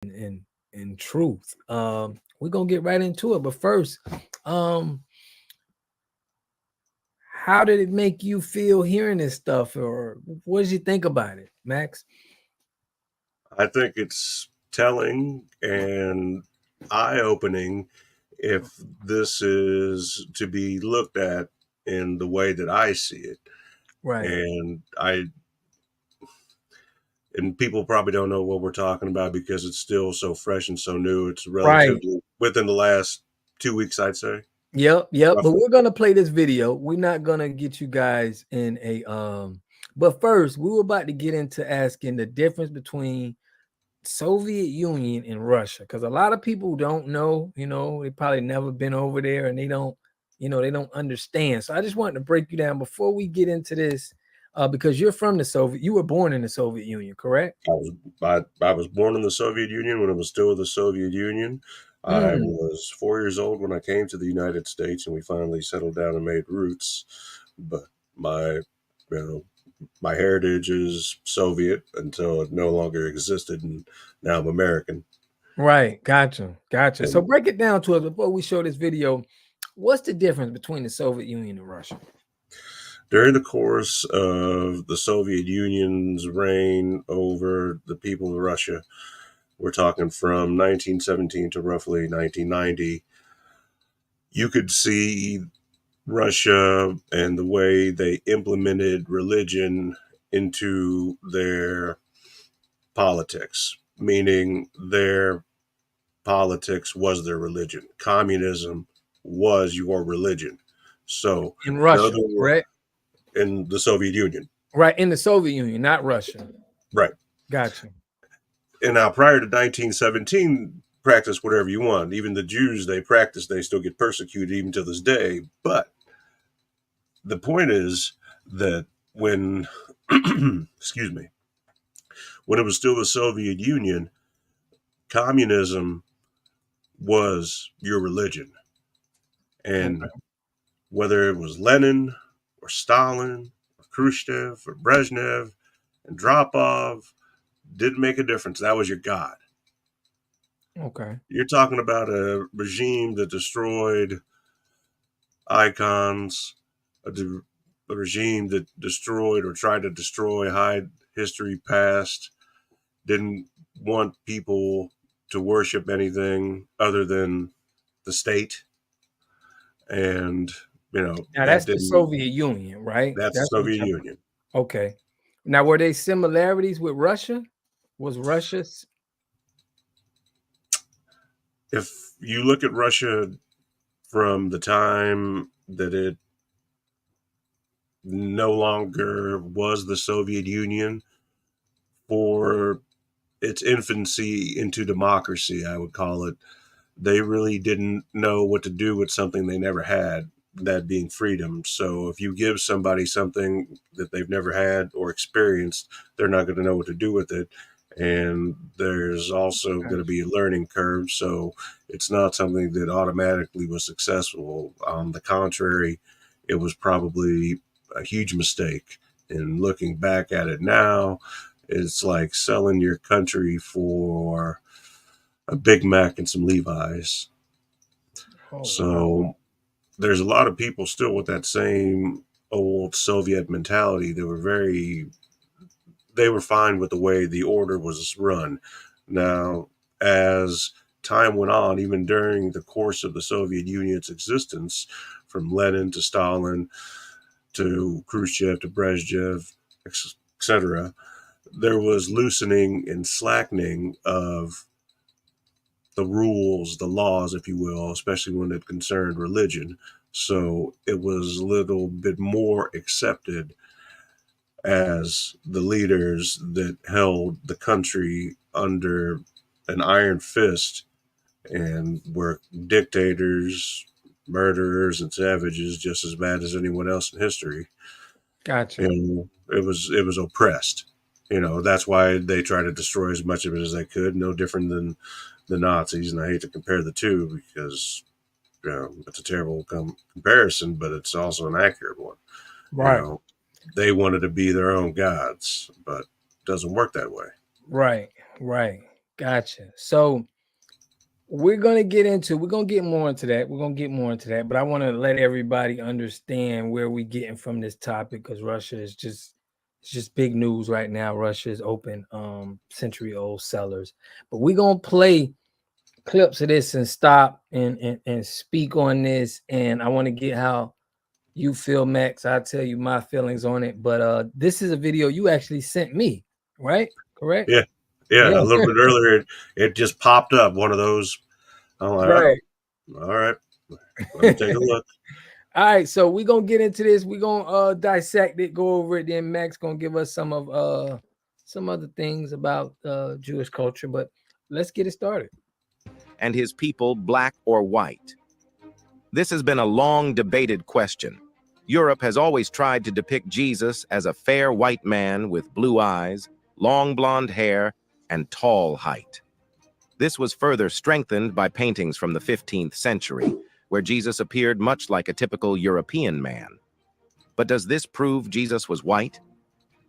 and truth. We're gonna get right into it, but first, um, how did it make you feel hearing this stuff, or what did you think about it, Max? I think it's telling and eye-opening if this is to be looked at in the way that I see it. Right, And people probably don't know what we're talking about because it's still so fresh and so new. It's right. relatively within the last 2 weeks, I'd say. Yep, yep. But Roughly. we're gonna play this video. We're not gonna get you guys in a But first, we were about to get into asking the difference between Soviet Union and Russia, because a lot of people don't know. They probably never been over there, and they don't, they don't understand. So I just wanted to break you down before we get into this, because you're from the Soviet. You were born in the Soviet Union, correct? I was born in the Soviet Union when it was still the Soviet Union. I Mm, was 4 years old when I came to the United States, and we finally settled down and made roots. But my, you know, my heritage is Soviet until it no longer existed, and now I'm American. right. Gotcha. Gotcha. So And break it down to us before we show this video. What's the difference between the Soviet Union and Russia? during the course of the Soviet Union's reign over the people of Russia, we're talking from 1917 to roughly 1990, you could see Russia and the way they implemented religion into their politics, meaning their politics was their religion. Communism was your religion. So, In in Russia, other words, correct? in the Soviet Union, Right. In the Soviet Union, not Russia. right? Gotcha. And now, prior to 1917, practice whatever you want. Even the Jews they practice, they still get persecuted even to this day. But the point is that when, excuse me, when it was still the Soviet Union, communism was your religion. And Okay. whether it was Lenin or Stalin or Khrushchev or Brezhnev and Dropov, didn't make a difference. That was your God. Okay. You're talking about a regime that destroyed icons, a regime that destroyed or tried to destroy, hide history past, didn't want people to worship anything other than the state. And, Now that that's the didn't, Soviet Union, right? that's the That's what Soviet you're Union. okay. Now, were they similarities with Russia? Was Russia's If you look at Russia from the time that it no longer was the Soviet Union for its infancy into democracy, I would call it, they really didn't know what to do with something they never had, that being freedom. So if you give somebody something that they've never had or experienced, they're not going to know what to do with it. And there's also going to be a learning curve. So it's not something that automatically was successful. On the contrary, it was probably a huge mistake. And looking back at it now, it's like selling your country for a Big Mac and some Levi's. Oh wow. So there's a lot of people still with that same old Soviet mentality. They were fine with the way the order was run. Now, as time went on, even during the course of the Soviet Union's existence, from Lenin to Stalin to Khrushchev to Brezhnev, etc., there was loosening and slackening of the rules, the laws, if you will, especially when it concerned religion. So it was a little bit more accepted as the leaders that held the country under an iron fist and were dictators, murderers, and savages just as bad as anyone else in history. Gotcha. And it was oppressed. That's why they tried to destroy as much of it as they could. No different than the Nazis, and I hate to compare the two because it's a terrible comparison, but it's also an accurate one. You Right. know, they wanted to be their own gods, but it doesn't work that way. Right. Right. Gotcha. So we're gonna get more into that. We're gonna get more into that, but I want to let everybody understand where we getting from this topic because Russia is just it's just big news right now. Russia is open century old cellars. But we're gonna play clips of this and stop and speak on this. And I want to get how you feel, Max. I'll tell you my feelings on it. But this is a video you actually sent me, right? Correct? Yeah, yeah. Yeah. A little bit earlier, it just popped up one of those. I'm like, oh, Right. all right, let me take a look. All right, so we're gonna get into this. We're gonna dissect it, go over it. Then Max gonna give us some other things about Jewish culture, but let's get it started. And his people black or white? This has been a long debated question. Europe has always tried to depict Jesus as a fair white man with blue eyes, long blonde hair, and tall height. This was further strengthened by paintings from the 15th century, where Jesus appeared much like a typical European man. But does this prove Jesus was white?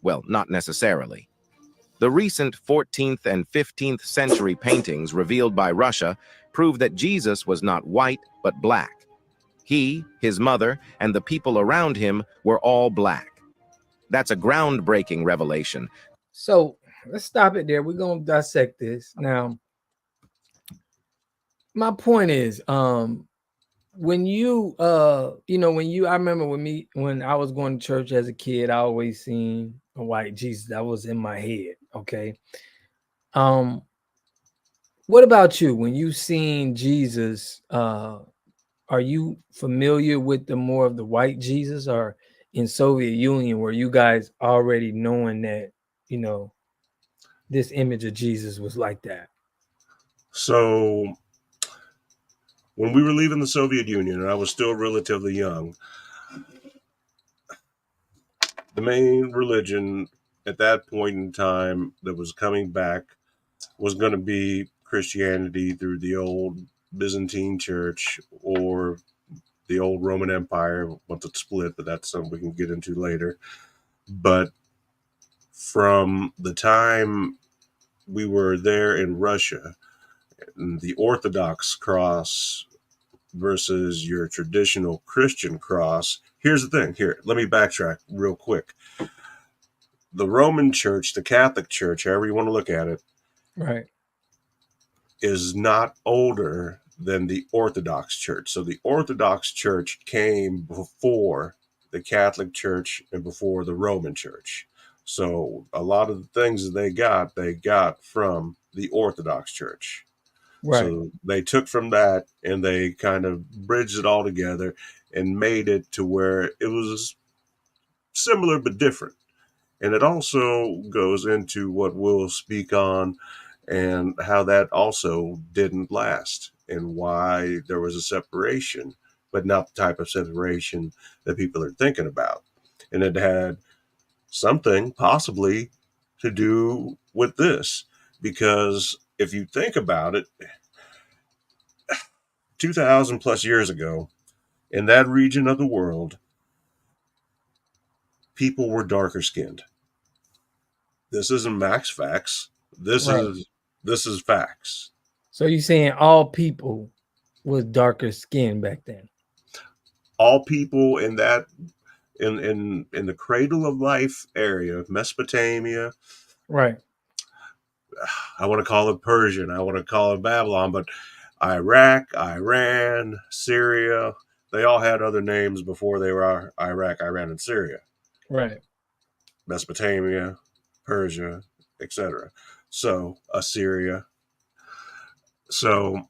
Well, not necessarily. The recent 14th and 15th century paintings revealed by Russia prove that Jesus was not white, but black. He, his mother, and the people around him were all black. That's a groundbreaking revelation. So let's stop it there. We're gonna dissect this. Now, my point is, when you I remember when I was going to church as a kid, I always seen a white Jesus. That was in my head. Okay. Um, what about you? When you seen Jesus, are you familiar with the more of the white Jesus, or in Soviet Union were you guys already knowing that, you know, this image of Jesus was like that? So when we were leaving the Soviet Union, and I was still relatively young, the main religion at that point in time that was coming back was going to be Christianity through the old Byzantine Church or the old Roman Empire once it split, but that's something we can get into later. But from the time we were there in Russia, the Orthodox cross versus your traditional Christian cross. Here's the thing. Here, let me backtrack real quick. The Roman Church, the Catholic Church, however you want to look at it, Right. is not older than the Orthodox Church. So the Orthodox Church came before the Catholic Church and before the Roman Church. So a lot of the things that they got from the Orthodox Church. Right. So they took from that and they kind of bridged it all together and made it to where it was similar but different. And it also goes into what we'll speak on and how that also didn't last and why there was a separation, but not the type of separation that people are thinking about. And it had something possibly to do with this, because if you think about it, 2,000 plus years ago, in that region of the world, people were darker skinned. This isn't max facts. This Right. is this is facts. So you saying all people was darker skin back then? All people in that in the cradle of life area, Mesopotamia, Right. I want to call it Persian, I want to call it Babylon, but Iraq, Iran, Syria, they all had other names before they were Iraq, Iran, and Syria. Right. Mesopotamia, Persia, etc. So Assyria. So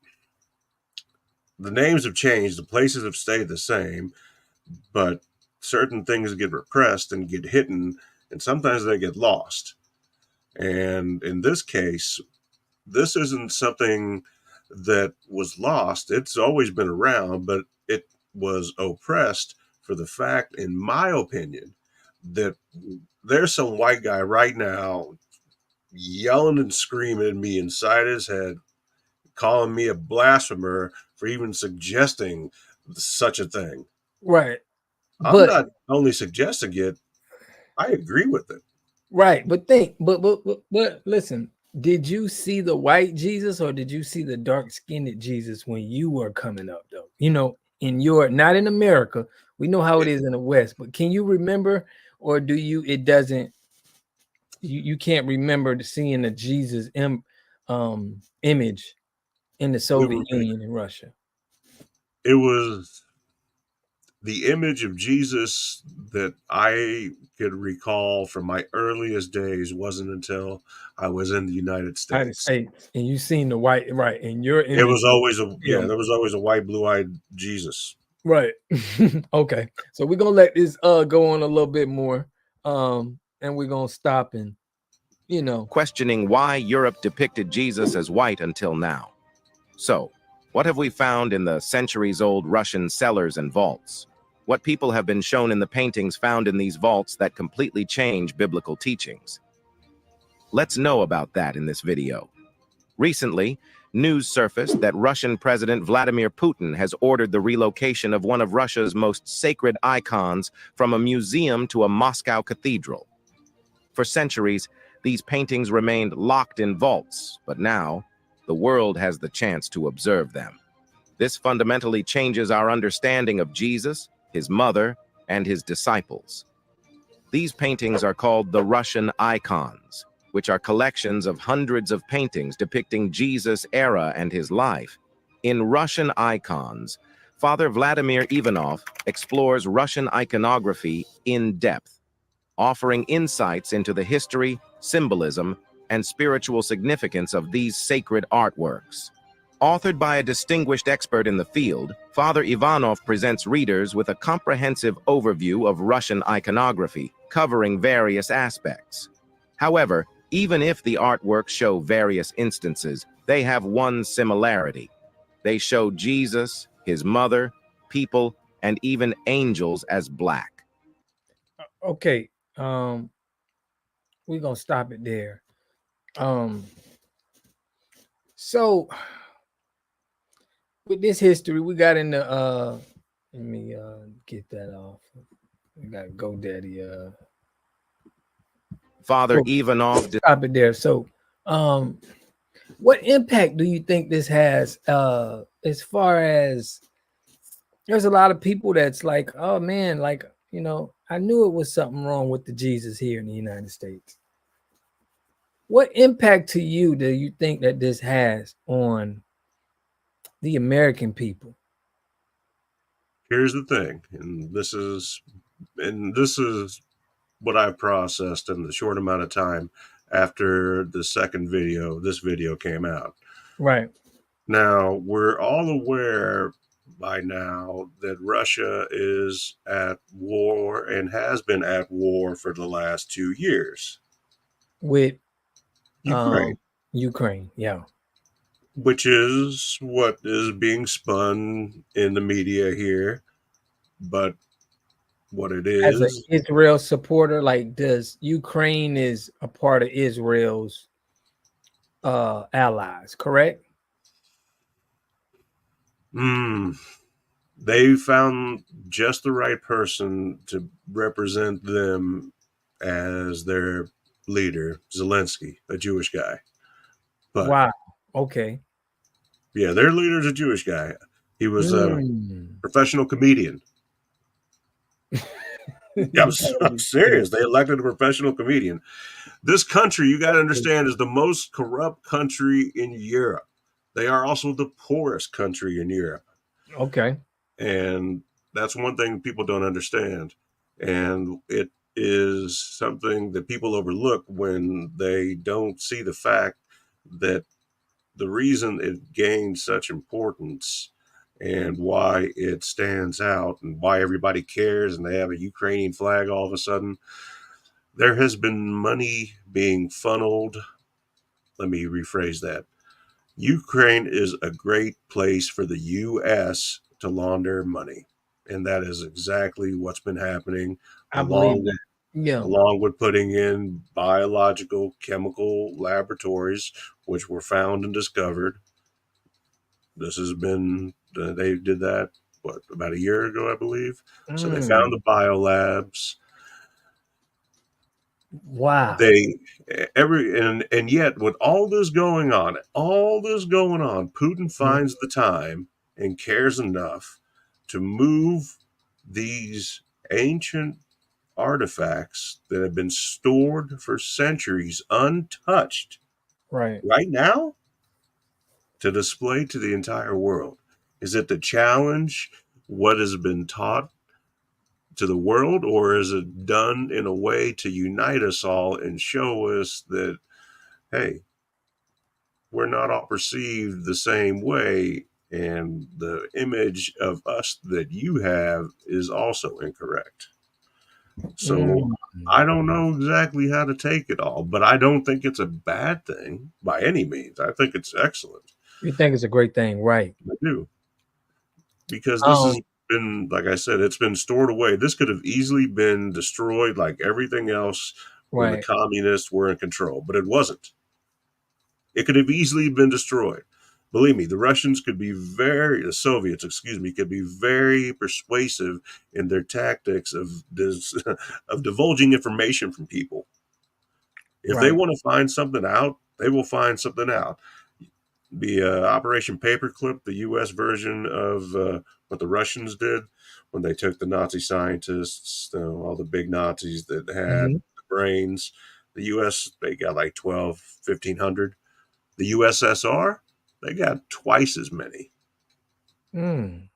the names have changed, the places have stayed the same, but certain things get repressed and get hidden, and sometimes they get lost. And in this case, this isn't something that was lost. It's always been around, but it was oppressed for the fact, in my opinion, that there's some white guy right now yelling and screaming at me inside his head, calling me a blasphemer for even suggesting such a thing. Right. I'm But not only suggesting it, I agree with it. right. But think. But listen. Did you see the white Jesus or did you see the dark-skinned Jesus when you were coming up, though? You know, not in America. We know how it is in the West, but can you remember, or do you? It doesn't. You can't remember seeing the Jesus image in the Soviet Union and Russia. It was the image of Jesus that I could recall from my earliest days wasn't until I was in the United States. And you seen the white, right? And your It image, was always there was always a white, blue-eyed Jesus. right? Okay, so we're gonna let this go on a little bit more, and we're gonna stop and questioning why Europe depicted Jesus as white until now. So, what have we found in the centuries-old Russian cellars and vaults? What people have been shown in the paintings found in these vaults that completely change biblical teachings? Let's know about that in this video. Recently, news surfaced that Russian President Vladimir Putin has ordered the relocation of one of Russia's most sacred icons from a museum to a Moscow cathedral. For centuries, these paintings remained locked in vaults, but now, the world has the chance to observe them. This fundamentally changes our understanding of Jesus, his mother, and his disciples. These paintings are called the Russian icons, which are collections of hundreds of paintings depicting Jesus' era and his life. In Russian icons, Father Vladimir Ivanov explores Russian iconography in depth, offering insights into the history, symbolism, and spiritual significance of these sacred artworks. Authored by a distinguished expert in the field, Father Ivanov presents readers with a comprehensive overview of Russian iconography, covering various aspects. However, even if the artworks show various instances, they have one similarity. They show Jesus, his mother, people, and even angels as black. Okay, we're gonna stop it there. So with this history, we got into let me get that off. We got GoDaddy. Father Ivanov stop it there. So what impact do you think this has as far as there's a lot of people that's like, oh man, like, I knew it was something wrong with the Jesus here in the United States. What impact to you do you think that this has on the American people? Here's the thing, and this is what I've processed in the short amount of time after this video came out. Right. Now, we're all aware by now that Russia is at war and has been at war for the last 2 years. With Ukraine. Ukraine, yeah. Which is what is being spun in the media here. But what it is, as an Israel supporter, like, does Ukraine is a part of Israel's allies, correct? They found just the right person to represent them as their leader, Zelensky, a Jewish guy. But wow. Okay. Yeah, their leader's a Jewish guy. He was a professional comedian. Yeah, I'm serious. They elected a professional comedian. This country, you got to understand, is the most corrupt country in Europe. They are also the poorest country in Europe. Okay. And that's one thing people don't understand. And it is something that people overlook when they don't see the fact that the reason it gained such importance and why it stands out and why everybody cares and they have a Ukrainian flag all of a sudden, there has been money being funneled. Let me rephrase that. Ukraine is a great place for the U.S. to launder money. And that is exactly what's been happening, along with putting in biological chemical laboratories, which were found and discovered. This has been, they did that, about a year ago, I believe. So they found the biolabs. Wow. They and yet with all this going on, Putin finds the time and cares enough to move these ancient artifacts that have been stored for centuries untouched Right. right now to display to the entire world. Is it to challenge what has been taught to the world, or is it done in a way to unite us all and show us that, hey, we're not all perceived the same way, and the image of us that you have is also incorrect? So Mm. I don't know exactly how to take it all, but I don't think it's a bad thing by any means. I think it's excellent. You think it's a great thing, right? I do. Because this Um, has been, like I said, it's been stored away. This could have easily been destroyed like everything else when the right. communists were in control, but it wasn't. It could have easily been destroyed. Believe me, the Soviets, excuse me, could be very persuasive in their tactics of this, of divulging information from people. If they Right. want to find something out, they will find something out. The Operation Paperclip, the U.S. version of what the Russians did when they took the Nazi scientists, all the big Nazis that had Hmm. the brains. The U.S., they got like 12, 1,500. The USSR, they got twice as many. Mm.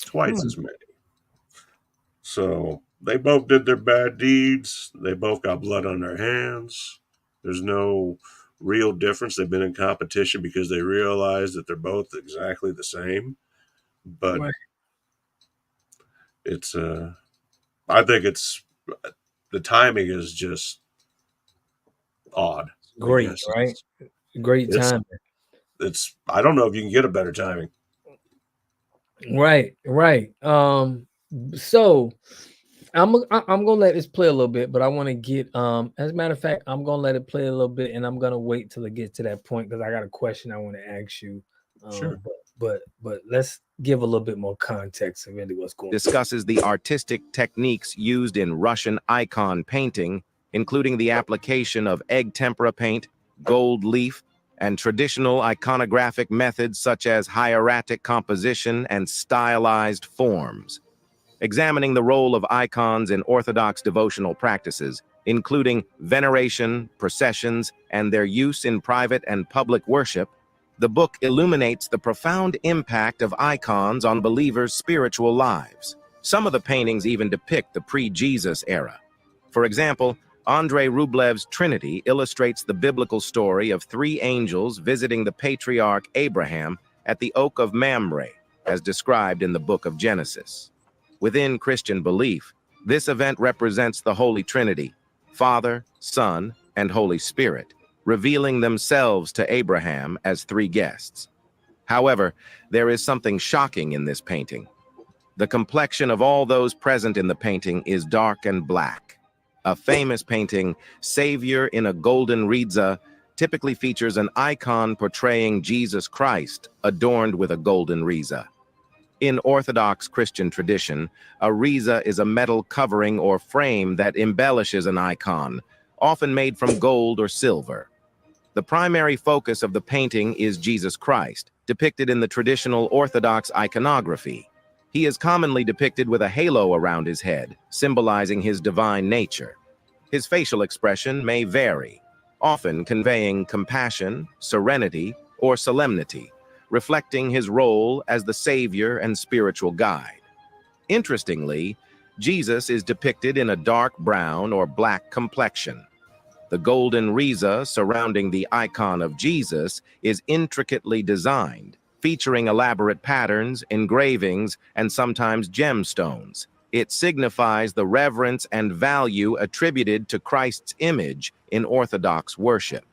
Twice Hmm. as many. So they both did their bad deeds. They both got blood on their hands. There's no real difference. They've been in competition because they realize that they're both exactly the same. But Right. it's, I think it's, the timing is just odd, I Great, guess. right? Great It's, time. I don't know if you can get a better timing. Right, right. So I'm gonna let this play a little bit, but I want to get as a matter of fact, I'm gonna let it play a little bit, and I'm gonna wait till it gets to that point because I got a question I want to ask you. Sure. But let's give a little bit more context of really what's going on. Discusses the artistic techniques used in Russian icon painting, including the application of egg tempera paint, gold leaf, and traditional iconographic methods such as hieratic composition and stylized forms. Examining the role of icons in Orthodox devotional practices, including veneration, processions, and their use in private and public worship, the book illuminates the profound impact of icons on believers' spiritual lives. Some of the paintings even depict the pre-Jesus era. For example, Andrei Rublev's Trinity illustrates the biblical story of three angels visiting the patriarch Abraham at the Oak of Mamre, as described in the book of Genesis. Within Christian belief, this event represents the Holy Trinity, Father, Son, and Holy Spirit, revealing themselves to Abraham as three guests. However, there is something shocking in this painting. The complexion of all those present in the painting is dark and black. A famous painting, Savior in a Golden Riza, typically features an icon portraying Jesus Christ adorned with a golden riza. In Orthodox Christian tradition, a riza is a metal covering or frame that embellishes an icon, often made from gold or silver. The primary focus of the painting is Jesus Christ, depicted in the traditional Orthodox iconography. He is commonly depicted with a halo around his head, symbolizing his divine nature. His facial expression may vary, often conveying compassion, serenity, or solemnity, reflecting his role as the Savior and spiritual guide. Interestingly, Jesus is depicted in a dark brown or black complexion. The golden riza surrounding the icon of Jesus is intricately designed, featuring elaborate patterns, engravings, and sometimes gemstones. It signifies the reverence and value attributed to Christ's image in Orthodox worship.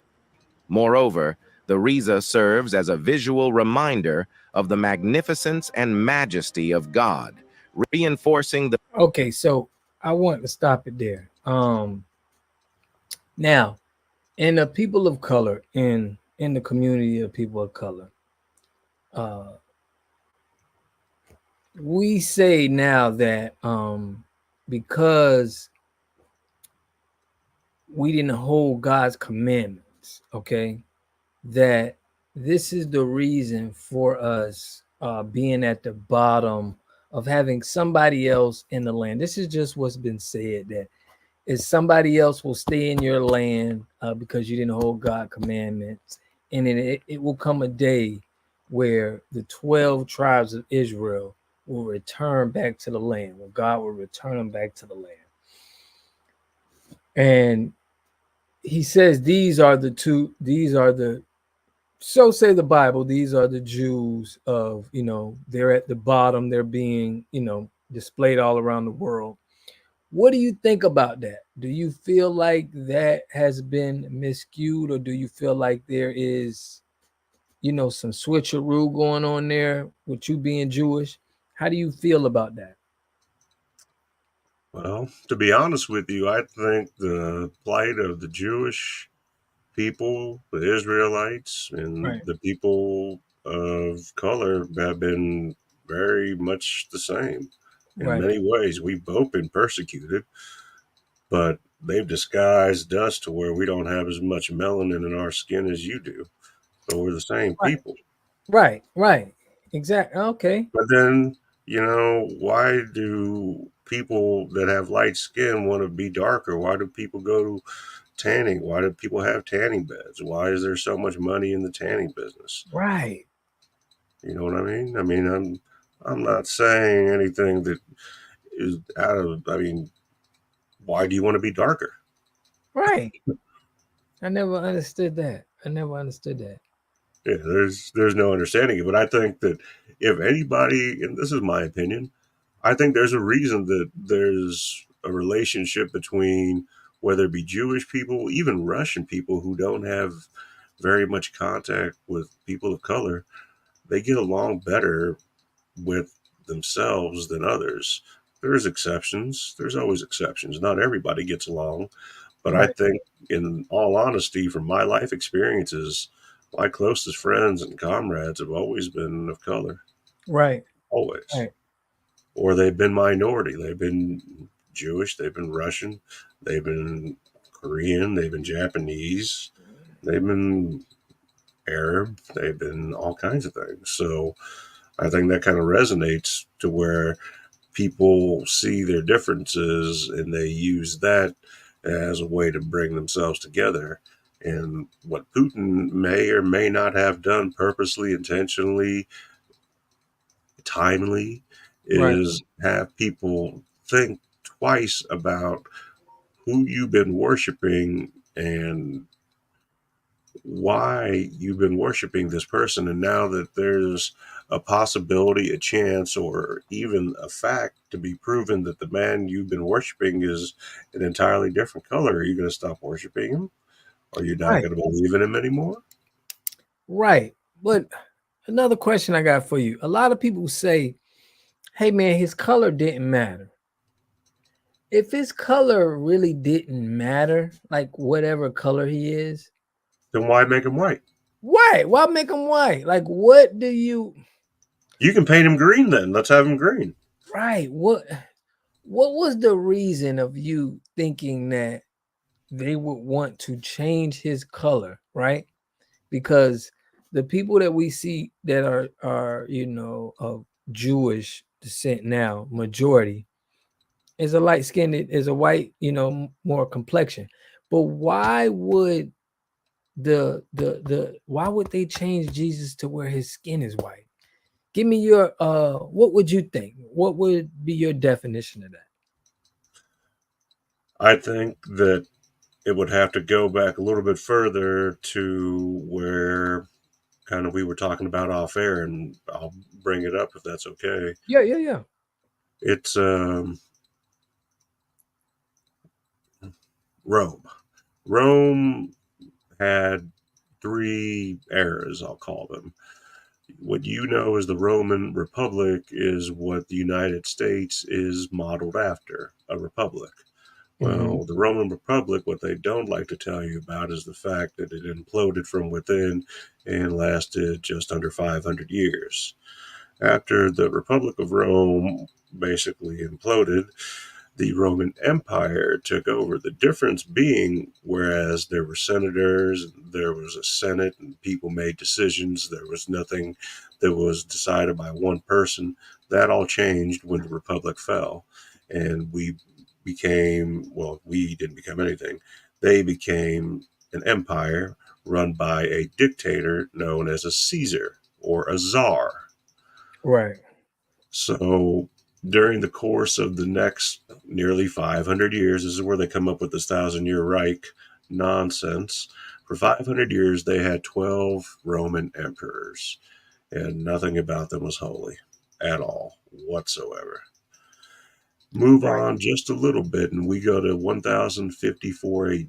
Moreover, the riza serves as a visual reminder of the magnificence and majesty of God, reinforcing the Okay, so I want to stop it there. Now, in the people of color, in the community of people of color, uh, we say now that because we didn't hold God's commandments, okay, that this is the reason for us being at the bottom of having somebody else in the land. This is just what's been said, that is somebody else will stay in your land because you didn't hold God commandments. And it will come a day where the 12 tribes of Israel will return back to the land, where God will return them back to the land. And he says, these are the, so say the Bible, these are the Jews of, they're at the bottom, they're being, displayed all around the world. What do you think about that? Do you feel like that has been miscued, or do you feel like there is, some switcheroo going on there with you being Jewish? How do you feel about that? Well, to be honest with you, I think the plight of the Jewish people, the Israelites, and Right, the people of color have been very much the same. In right, many ways, we've both been persecuted, but they've disguised us to where we don't have as much melanin in our skin as you do. But we're the same right, people. right. Exactly. Okay. But then, why do people that have light skin want to be darker? Why do people go to tanning? Why do people have tanning beds? Why is there so much money in the tanning business? Right, You know what I mean? I'm not saying anything that is out of. Why do you want to be darker? right. I never understood that. Yeah, there's no understanding it. But I think that if anybody, and this is my opinion, I think there's a reason that there's a relationship between whether it be Jewish people, even Russian people who don't have very much contact with people of color, they get along better with themselves than others. There's exceptions. There's always exceptions. Not everybody gets along. But I Right, think, in all honesty, from my life experiences, my closest friends and comrades have always been of color. right, Always. right, Or they've been minority. They've been Jewish, they've been Russian, they've been Korean, they've been Japanese, they've been Arab, they've been all kinds of things. So I think that kind of resonates to where people see their differences and they use that as a way to bring themselves together. And what Putin may or may not have done purposely, intentionally, timely, right, is have people think twice about who you've been worshiping and why you've been worshiping this person. And now that there's a possibility, a chance, or even a fact to be proven that the man you've been worshiping is an entirely different color, are you going to stop worshiping him? Are you not right, going to believe in him anymore? right. But another question I got for you. A lot of people say, hey man, his color didn't matter. If his color really didn't matter, like whatever color he is, Then why make him white? why? Why make him white? Like, what do you, You can paint him green then. Let's have him green. right? What was the reason of you thinking that they would want to change his color, right? Because the people that we see that are of Jewish descent now, majority is a light skinned, is a white, more complexion. But why would the why would they change Jesus to where his skin is white? Give me your what would you think? What would be your definition of that? I think that it would have to go back a little bit further to where kind of we were talking about off air, and I'll bring it up if that's okay. Yeah. It's Rome. Rome had three eras, I'll call them. What you know as the Roman Republic is what the United States is modeled after, a republic. Hmm. Well, the Roman Republic, what they don't like to tell you about is the fact that it imploded from within and lasted just under 500 years. After the Republic of Rome basically imploded, the Roman Empire took over. The difference being, whereas there were senators, there was a senate, and people made decisions, there was nothing that was decided by one person. That all changed when the Republic fell. And we became, well, we didn't become anything. They became an empire run by a dictator known as a Caesar or a czar. Right. So during the course of the next nearly 500 years, this is where they come up with this 1,000-year Reich nonsense. For 500 years, they had 12 Roman emperors, and nothing about them was holy at all whatsoever. Move on just a little bit, and we go to 1054 AD.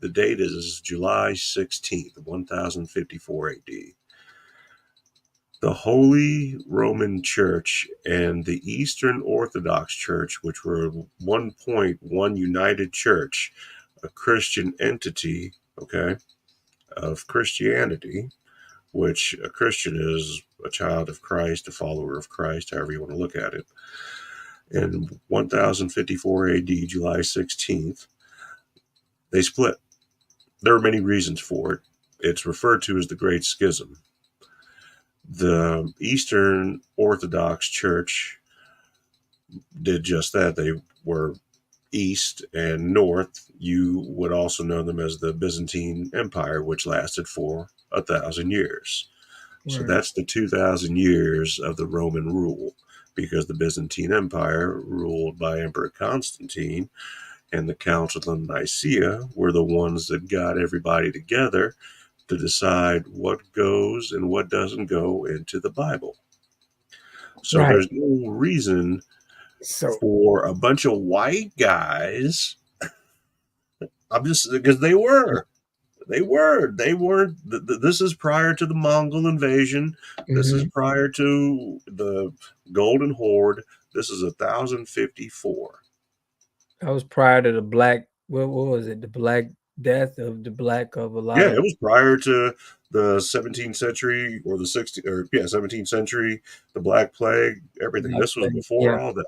The date is July 16th, 1054 AD. The Holy Roman Church and the Eastern Orthodox Church, which were at one point one united church, a Christian entity, okay, of Christianity, which a Christian is a child of Christ, a follower of Christ, however you want to look at it. In 1054 AD, July 16th, they split. There are many reasons for it. It's referred to as the Great Schism. The Eastern Orthodox Church did just that. They were east and north. You would also know them as the Byzantine Empire, which lasted for 1,000 years. Right. So that's the 2,000 years of the Roman rule, because the Byzantine Empire, ruled by Emperor Constantine, and the Council of Nicaea were the ones that got everybody together to decide what goes and what doesn't go into the Bible. So there's no reason for a bunch of white guys. I'm just, because they weren't. This is prior to the Mongol invasion. This is prior to the Golden Horde. This is 1054. That was prior to the Black, what was it? The Black Death of the Black of a lot. Yeah, it was prior to the 17th century or the 17th century, the Black Plague, everything. Black This was Plague, before all that.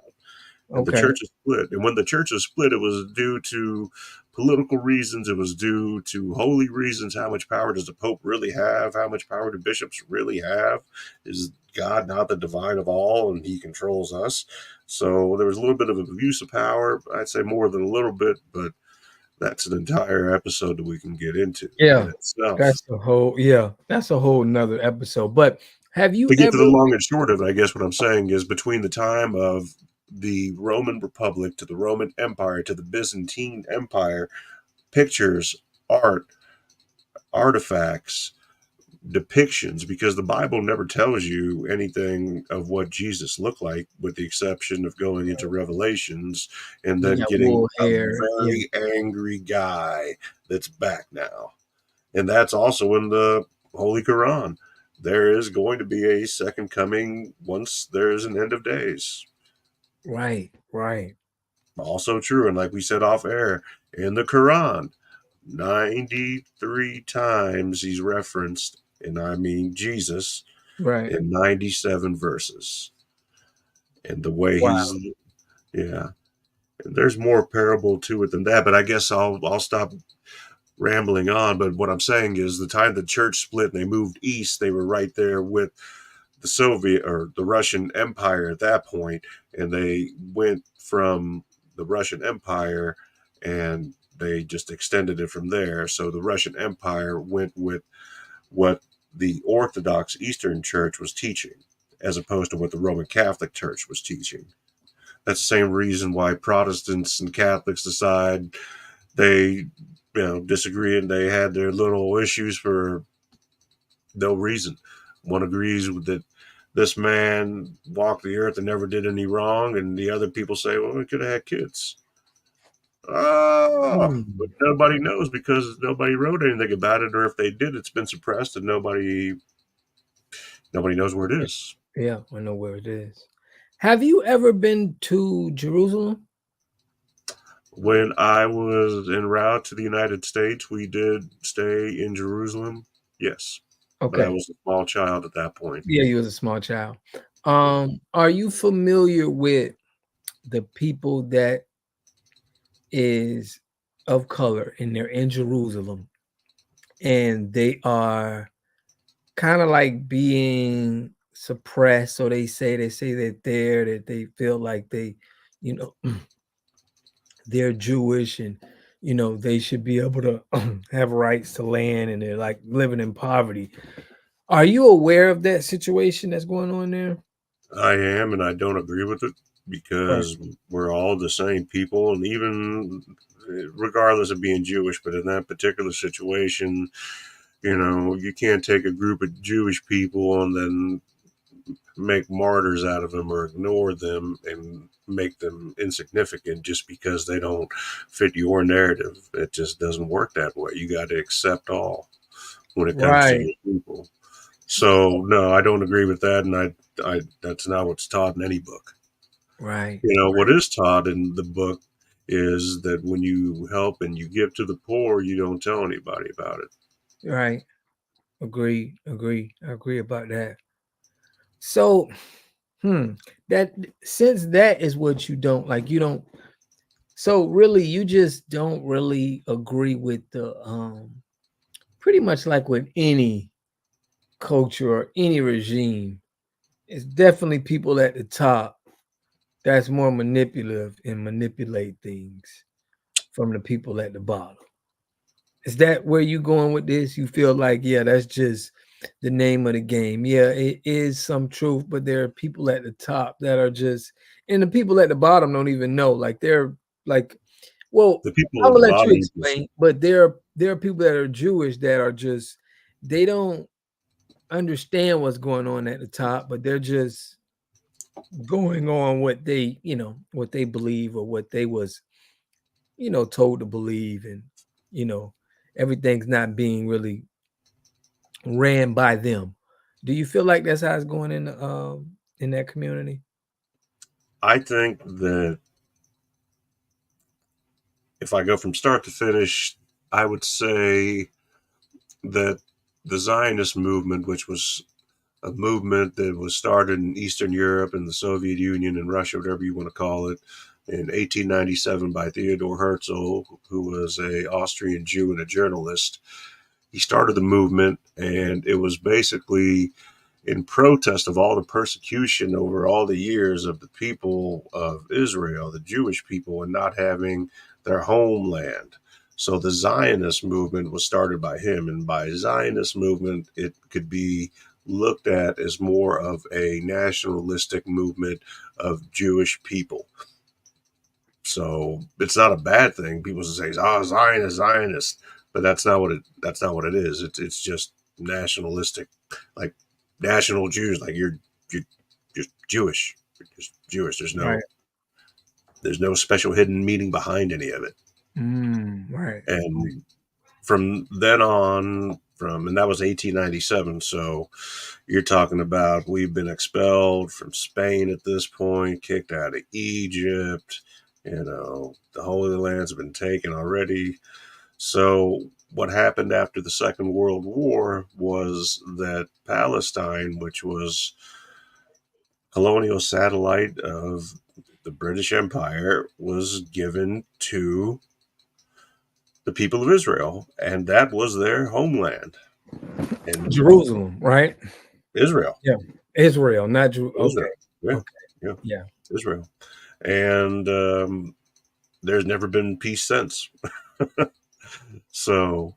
And the churches split. And when the churches split, it was due to political reasons. It was due to holy reasons. How much power does the Pope really have? How much power do bishops really have? Is God not the divine of all and he controls us? So there was a little bit of abuse of power. I'd say more than a little bit, but that's an entire episode that we can get into. Yeah, that's a whole nother episode. But have you to get to the long and short of it, I guess what I'm saying is between the time of the Roman Republic to the Roman Empire to the Byzantine Empire, pictures, art, artifacts, depictions, because the Bible never tells you anything of what Jesus looked like, with the exception of going into Revelations and then getting a very angry guy that's back now. And that's also in the Holy Quran. There is going to be a second coming once there is an end of days. Right. Also true. And like we said off air, in the Quran, 93 times he's referenced, and I mean Jesus, in 97 verses. And the way and there's more parable to it than that, but I guess I'll stop rambling on. But what I'm saying is the time the church split and they moved east, they were right there with the Soviet or the Russian Empire at that point, and they went from the Russian Empire and they just extended it from there. So the Russian Empire went with what the Orthodox Eastern Church was teaching, as opposed to what the Roman Catholic Church was teaching. That's the same reason why Protestants and Catholics decide they disagree, and they had their little issues for no reason. One agrees with that this man walked the earth and never did any wrong, and the other people say, well, we could have had kids. But nobody knows because nobody wrote anything about it, or if they did, it's been suppressed and nobody knows where it is. Yeah, I know where it is. Have you ever been to Jerusalem? When I was en route to the United States, we did stay in Jerusalem. Yes. Okay. But I was a small child at that point. Yeah, you was a small child. Are you familiar with the people that is of color and they're in Jerusalem and they are kind of like being suppressed. So they say that they feel like they, you know, they're Jewish and they should be able to have rights to land and they're like living in poverty. Are you aware of that situation that's going on there? I am, and I don't agree with it Right. because we're all the same people, and even regardless of being Jewish, but in that particular situation, you can't take a group of Jewish people and then make martyrs out of them or ignore them and make them insignificant just because they don't fit your narrative. It just doesn't work that way. You got to accept all when it comes to Right. your people. So no, I don't agree with that, and I that's not what's taught in any book. Right. What is taught in the book is that when you help and you give to the poor, you don't tell anybody about it. Right. Agree. I agree about that. So, that since that is what you don't like, you don't. So really, you just don't really agree with the pretty much like with any culture or any regime. It's definitely people at the top that's more manipulative and manipulate things from the people at the bottom. Is that where you going with this? You feel like, yeah, that's just the name of the game. Yeah, it is some truth, but there are people at the top that are just, and the people at the bottom don't even know. Like they're like, well, The people I'm at the gonna let you bottom just explain, but there are people that are Jewish that are just they don't understand what's going on at the top, but they're just going on what what they believe or what they was told to believe, and you know everything's not being really ran by them. Do you feel like that's how it's going in that community? I think that if I go from start to finish, I would say that the Zionist movement, which was a movement that was started in Eastern Europe and the Soviet Union and Russia, whatever you want to call it, in 1897 by Theodor Herzl, who was a Austrian Jew and a journalist. He started the movement, and it was basically in protest of all the persecution over all the years of the people of Israel, the Jewish people, and not having their homeland. So the Zionist movement was started by him, and by Zionist movement, it could be looked at as more of a nationalistic movement of Jewish people. So it's not a bad thing. People say, "Oh, Zionist, Zionist," but that's not what it is. It's just nationalistic, like national Jews. Like you're just Jewish. You're just Jewish. Right. There's no special hidden meaning behind any of it. Right. And from then on, and that was 1897. So you're talking about we've been expelled from Spain at this point, kicked out of Egypt. The Holy Land's been taken already. So what happened after the Second World War was that Palestine, which was colonial satellite of the British Empire, was given to the people of Israel, and that was their homeland. And Jerusalem, right? Israel, Yeah. Israel, not okay. Israel, yeah, Okay. yeah, Yeah. Israel, and there's never been peace since. So,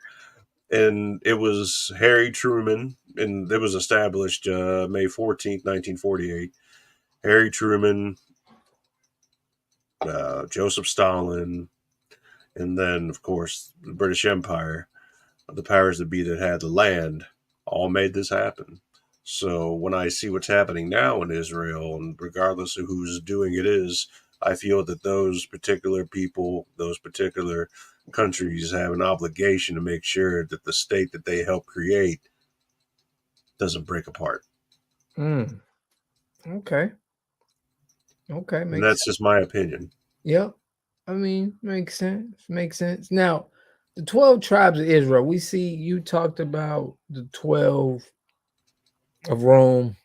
and it was Harry Truman, and it was established May 14th, 1948. Harry Truman, Joseph Stalin, and then, of course, the British Empire, the powers that be that had the land, all made this happen. So when I see what's happening now in Israel, and regardless of who's doing it is, I feel that those particular people, those particular countries have an obligation to make sure that the state that they help create doesn't break apart. Mm. Okay. Okay. And Makes that's just my opinion. Yep. I mean, makes sense. Makes sense. Now, the 12 tribes of Israel, we see you talked about the 12 of Rome.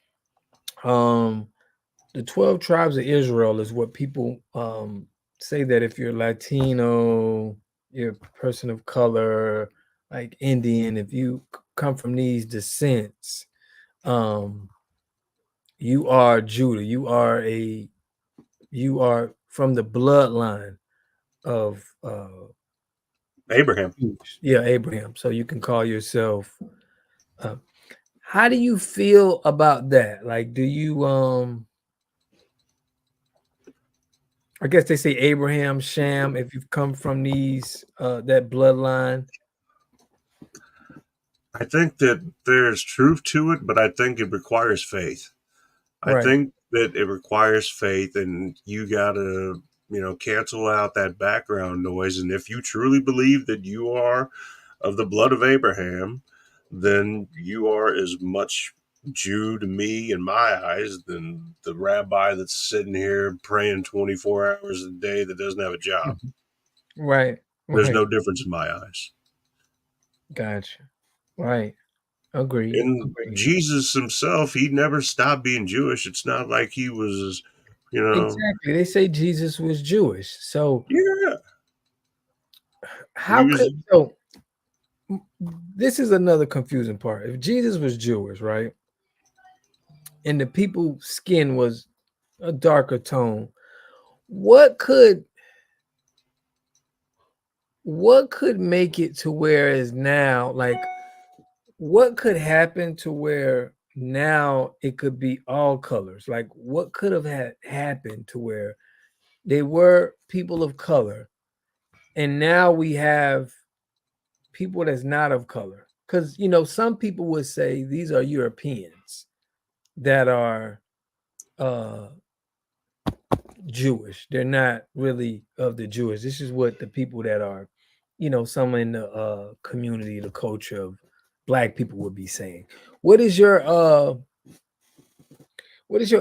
Um, the 12 tribes of Israel is what people say that if you're Latino, you're a person of color, like Indian, if you come from these descents, um, you are Judah. You are from the bloodline of Abraham. yeah, Abraham. So you can call yourself. Uh, how do you feel about that? Like, do you I guess they say Abraham, Sham, if you've come from these that bloodline. I think that there's truth to it, but I think it requires faith. I Right. think that it requires faith, and you gotta, cancel out that background noise. And if you truly believe that you are of the blood of Abraham, then you are as much Jew to me in my eyes than the rabbi that's sitting here praying 24 hours a day that doesn't have a job. Mhm. Right. There's Right. no difference in my eyes. Gotcha. Right. Agreed. And Agreed. Jesus himself, he never stopped being Jewish. It's not like he was, you know, Exactly. They say Jesus was Jewish. So yeah, he how was, could so this is another confusing part. If Jesus was Jewish, right? And the people's skin was a darker tone, what could make it to where is now like what could happen to where now it could be all colors? Like what could have happened to where they were people of color and now we have people that's not of color? Because some people would say these are Europeans that are uh Jewish. They're not really of the Jewish. This is what the people that are, some in the community, the culture of black people would be saying. What is your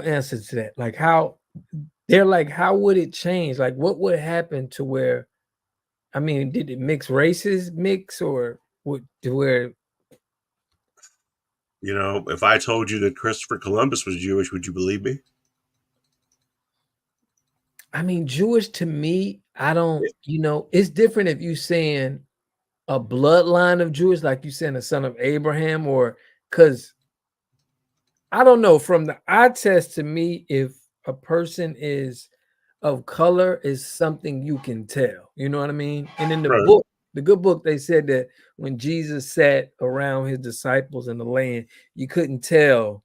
answer to that? Like how they're like, how would it change? Like what would happen to where I mean, did it mix races mix or what to where if I told you that Christopher Columbus was Jewish, would you believe me? I mean, Jewish to me, I don't, it's different if you saying a bloodline of Jewish, like you saying a son of Abraham, or because I don't know, from the eye test to me, if a person is of color is something you can tell. You know what I mean? And in the Right. book, the good book, they said that when Jesus sat around his disciples in the land, you couldn't tell,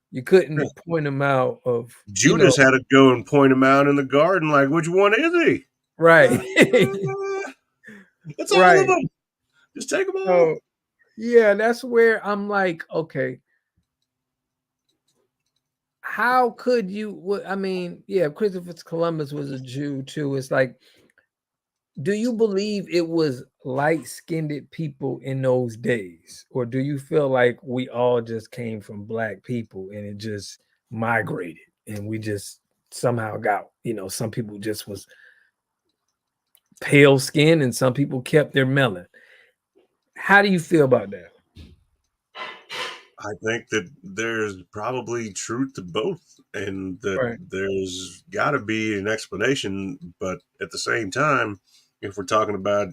you Yeah. couldn't point them out of, Judas had to go and point him out in the garden, like, which one is he? right. It's all of Right. them. Just take them all. So yeah, that's where I'm like, okay, how could you? I mean, yeah, Christopher Columbus was a Jew too. It's like, do you believe it was light-skinned people in those days, or do you feel like we all just came from black people and it just migrated and we just somehow got, some people just was pale skin and some people kept their melon? How do you feel about that? I think that there's probably truth to both, and that Right. there's got to be an explanation. But at the same time, if we're talking about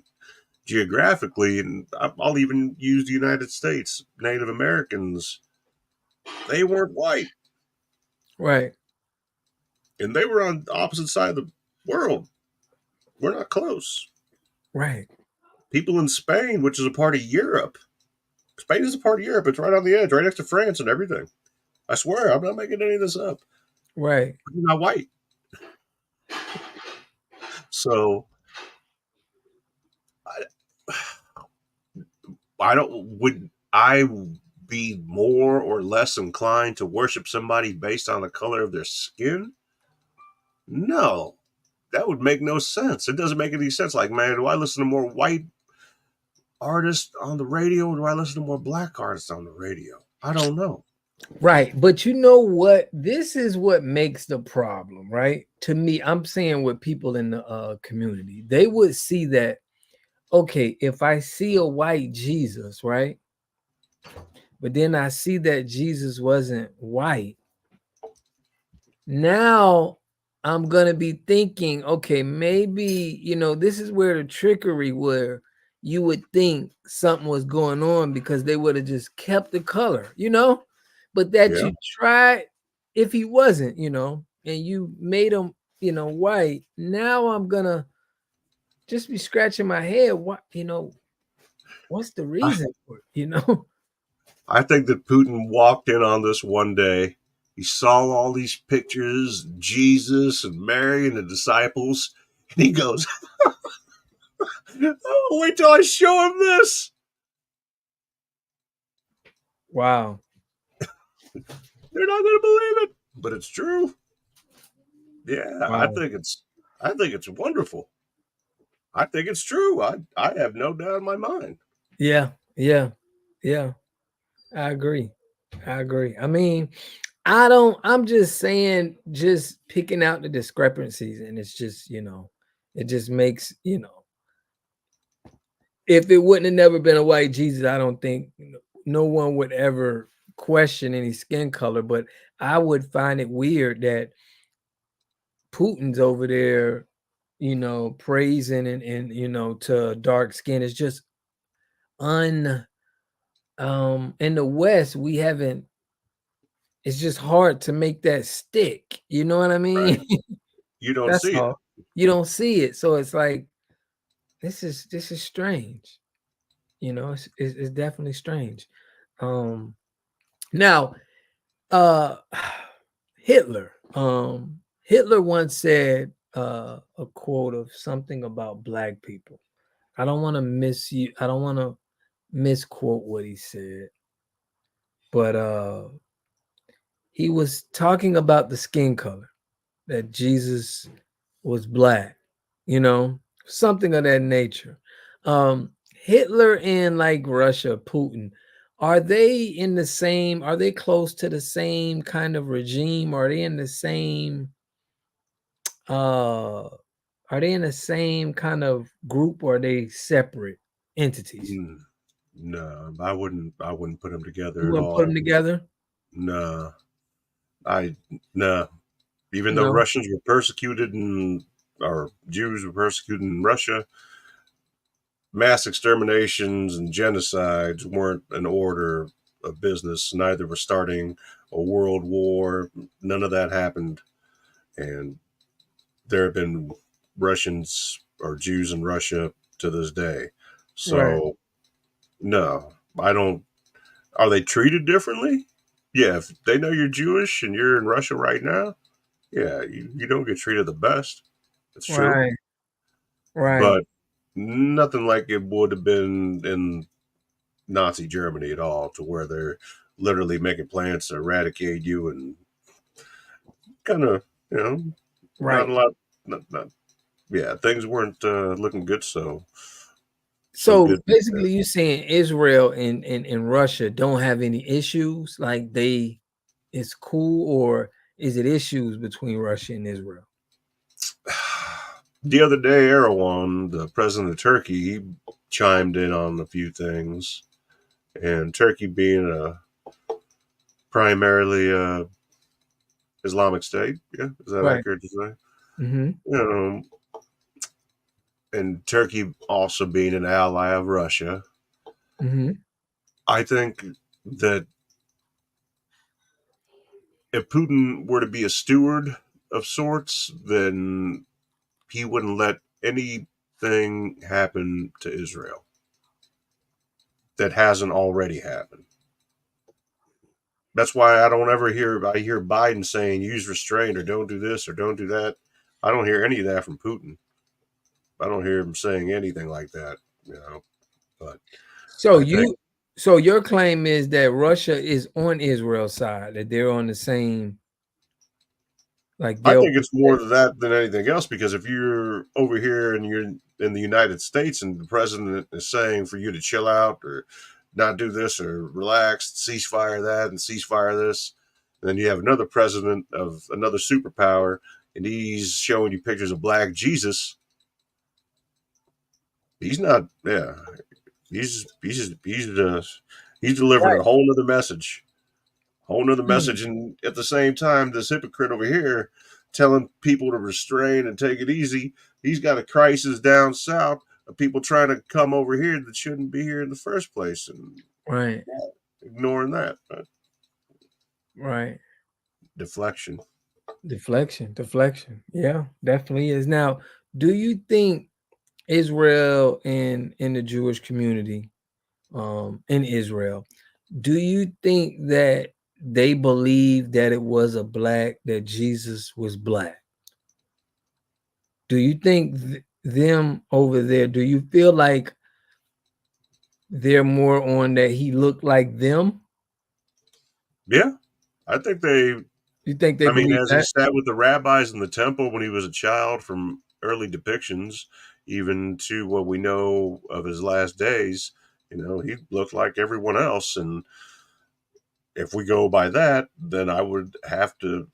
geographically, and I'll even use the United States, Native Americans, they weren't white, Right. and they were on the opposite side of the world. We're not close. Right. People in Spain, which is a part of Europe, Spain is a part of Europe. It's right on the edge, right next to France and everything. I swear, I'm not making any of this up. Right. You're not white. So I don't, would I be more or less inclined to worship somebody based on the color of their skin? No, that would make no sense. It doesn't make any sense. Like, man, do I listen to more white artists on the radio, or do I listen to more black artists on the radio? I don't know. Right. But you know what? This is what makes the problem, right? To me, I'm saying with people in the community, they would see that, okay, if I see a white Jesus, right? But then I see that Jesus wasn't white. Now I'm gonna be thinking, okay, maybe this is where the trickery, where you would think something was going on because they would have just kept the color, but that Yeah. you tried, if he wasn't, and you made him, white. Now I'm gonna just be scratching my head. What, what's the I, reason for it, I think that Putin walked in on this one day. He saw all these pictures, Jesus and Mary and the disciples, and he goes, "Oh, wait till I show him this." Wow. They're not going to believe it, but it's true. Yeah, Wow. I think it's wonderful. I think it's true. I have no doubt in my mind. Yeah, yeah, yeah. I agree. I agree. I mean, I'm just saying, just picking out the discrepancies, and it's just, it just makes, if it wouldn't have never been a white Jesus, I don't think no one would ever question any skin color. But I would find it weird that Putin's over there, praising and to dark skin. Is just un in the West, we haven't, it's just hard to make that stick. You know what I Right? mean? You don't That's see it. all. You don't see it. So it's like, this is strange. It's definitely strange. Um Now, uh Hitler. Hitler once said a quote of something about black people. I don't want to I don't want to misquote what he said, but he was talking about the skin color, that Jesus was black, something of that nature. Hitler and like Russia, Putin, are they close to the same kind of regime? Are they in the same uh are they in the same kind of group, or are they separate entities? Mm, no, I wouldn't put them You together at wouldn't put them all. together? No, I no. Even though No. Russians were persecuted and or Jews were persecuted in Russia, mass exterminations and genocides weren't an order of business. Neither were starting a world war. None of that happened. And there have been Russians or Jews in Russia to this day. Right. So, no, I don't. Are they treated differently? Yeah, if they know you're Jewish and you're in Russia right now, yeah, you don't get treated the best. It's true. Right. Right. But nothing like it would have been in Nazi Germany at all, to where they're literally making plans to eradicate you and kind of, not Right. a lot, not yeah, things weren't looking good. So So good. basically, you saying Israel and Russia don't have any issues? Like, it's cool, or is it issues between Russia and Israel? The other day, Erdogan, the president of Turkey, he chimed in on a few things, and Turkey being a primarily Islamic State, yeah, is that Right. accurate to say? Mm-hmm. You and Turkey also being an ally of Russia, Mm-hmm. I think that if Putin were to be a steward of sorts, then he wouldn't let anything happen to Israel that hasn't already happened. That's why I hear Biden saying use restraint or don't do this or don't do that. I don't hear any of that from Putin. I don't hear him saying anything like that, But So I think you, so your claim is that Russia is on Israel's side, that they're on the same, like I they'll think it's more protect. of that than anything else, because if you're over here and you're in the United States and the president is saying for you to chill out or not do this or relax, ceasefire that and ceasefire this, and then you have another president of another superpower and he's showing you pictures of black Jesus, he's not, yeah, he's delivering Right. a whole other message, Mm. and at the same time, this hypocrite over here telling people to restrain and take it easy. He's got a crisis down south of people trying to come over here that shouldn't be here in the first place, and Right. ignoring that. Right. Deflection. Deflection. Yeah, definitely is. Now, do you think Israel and in the Jewish community, in Israel, do you think that they believe that it was that Jesus was black? Do you think them over there, do you feel like they're more on that he looked like them? Yeah, I think they. You think they I mean, believe as he that? sat with the rabbis in the temple when he was a child, from early depictions, even to what we know of his last days, he looked like everyone else. And if we go by that, then I would have to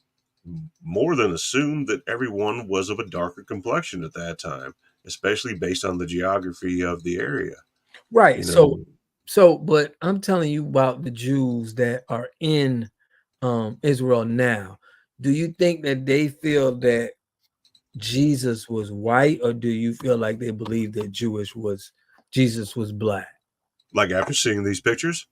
more than assume that everyone was of a darker complexion at that time, especially based on the geography of the area. Right. You know, But I'm telling you about the Jews that are in Israel now. Do you think that they feel that Jesus was white, or do you feel like they believe that Jesus was black? like after seeing these pictures,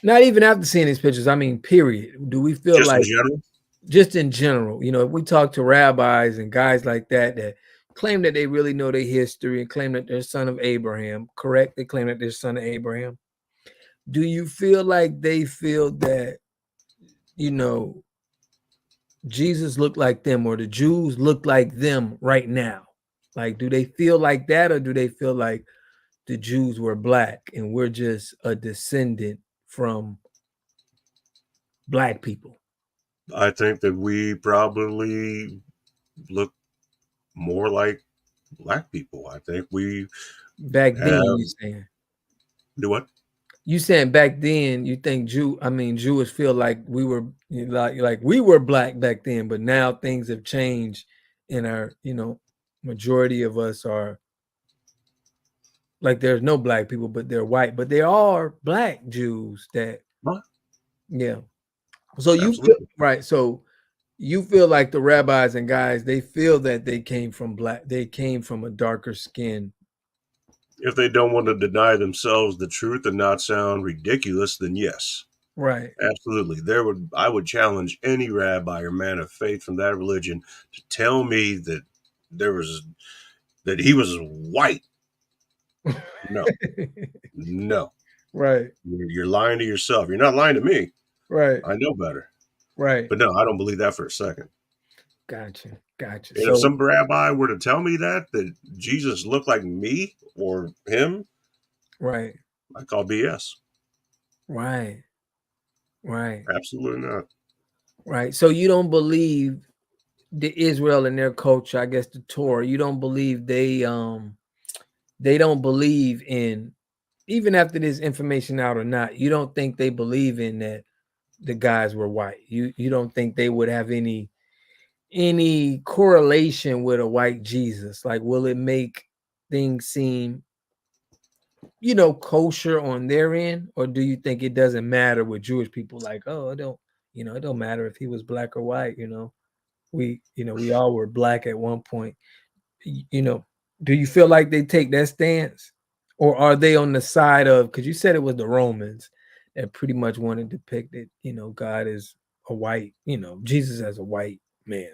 Not even after seeing these pictures. I mean, period. Do we feel just in like general, just in general, if we talk to rabbis and guys like that claim that they really know their history and claim that they're son of Abraham, correct? They claim that they're son of Abraham. Do you feel like they feel that, Jesus looked like them, or the Jews look like them right now? Like, do they feel like that, or do they feel like the Jews were black and we're just a descendant from black people? I think that we probably look more like black people. I think we Back then, have you saying? do what? You saying back then you think Jewish feel like we were like we were black back then, but now things have changed and our, majority of us are like there's no black people, but they're white, but there are black Jews that, Huh? yeah. So you feel Absolutely. right. So you feel like the rabbis and guys, they feel that they came from a darker skin. If they don't want to deny themselves the truth and not sound ridiculous, then yes. Right. Absolutely. I would challenge any rabbi or man of faith from that religion to tell me that he was white. No. No. Right. You're lying to yourself. You're not lying to me. Right. I know better. Right. But no, I don't believe that for a second. Gotcha. And if some rabbi were to tell me that Jesus looked like me or him, right. I call BS. Right. Right. Absolutely not. Right. So you don't believe the Israel and their culture, I guess the Torah, you don't believe they don't believe in, even after this information out or not, you don't think they believe in that the guys were white. You don't think they would have any correlation with a white Jesus? Like, will it make things seem, kosher on their end, or do you think it doesn't matter with Jewish people? Like, oh, it don't matter if he was black or white. We all were black at one point. Do you feel like they take that stance, or are they on the side of? Because you said it was the Romans that pretty much wanted to depict it. God is a white. Jesus as a white man.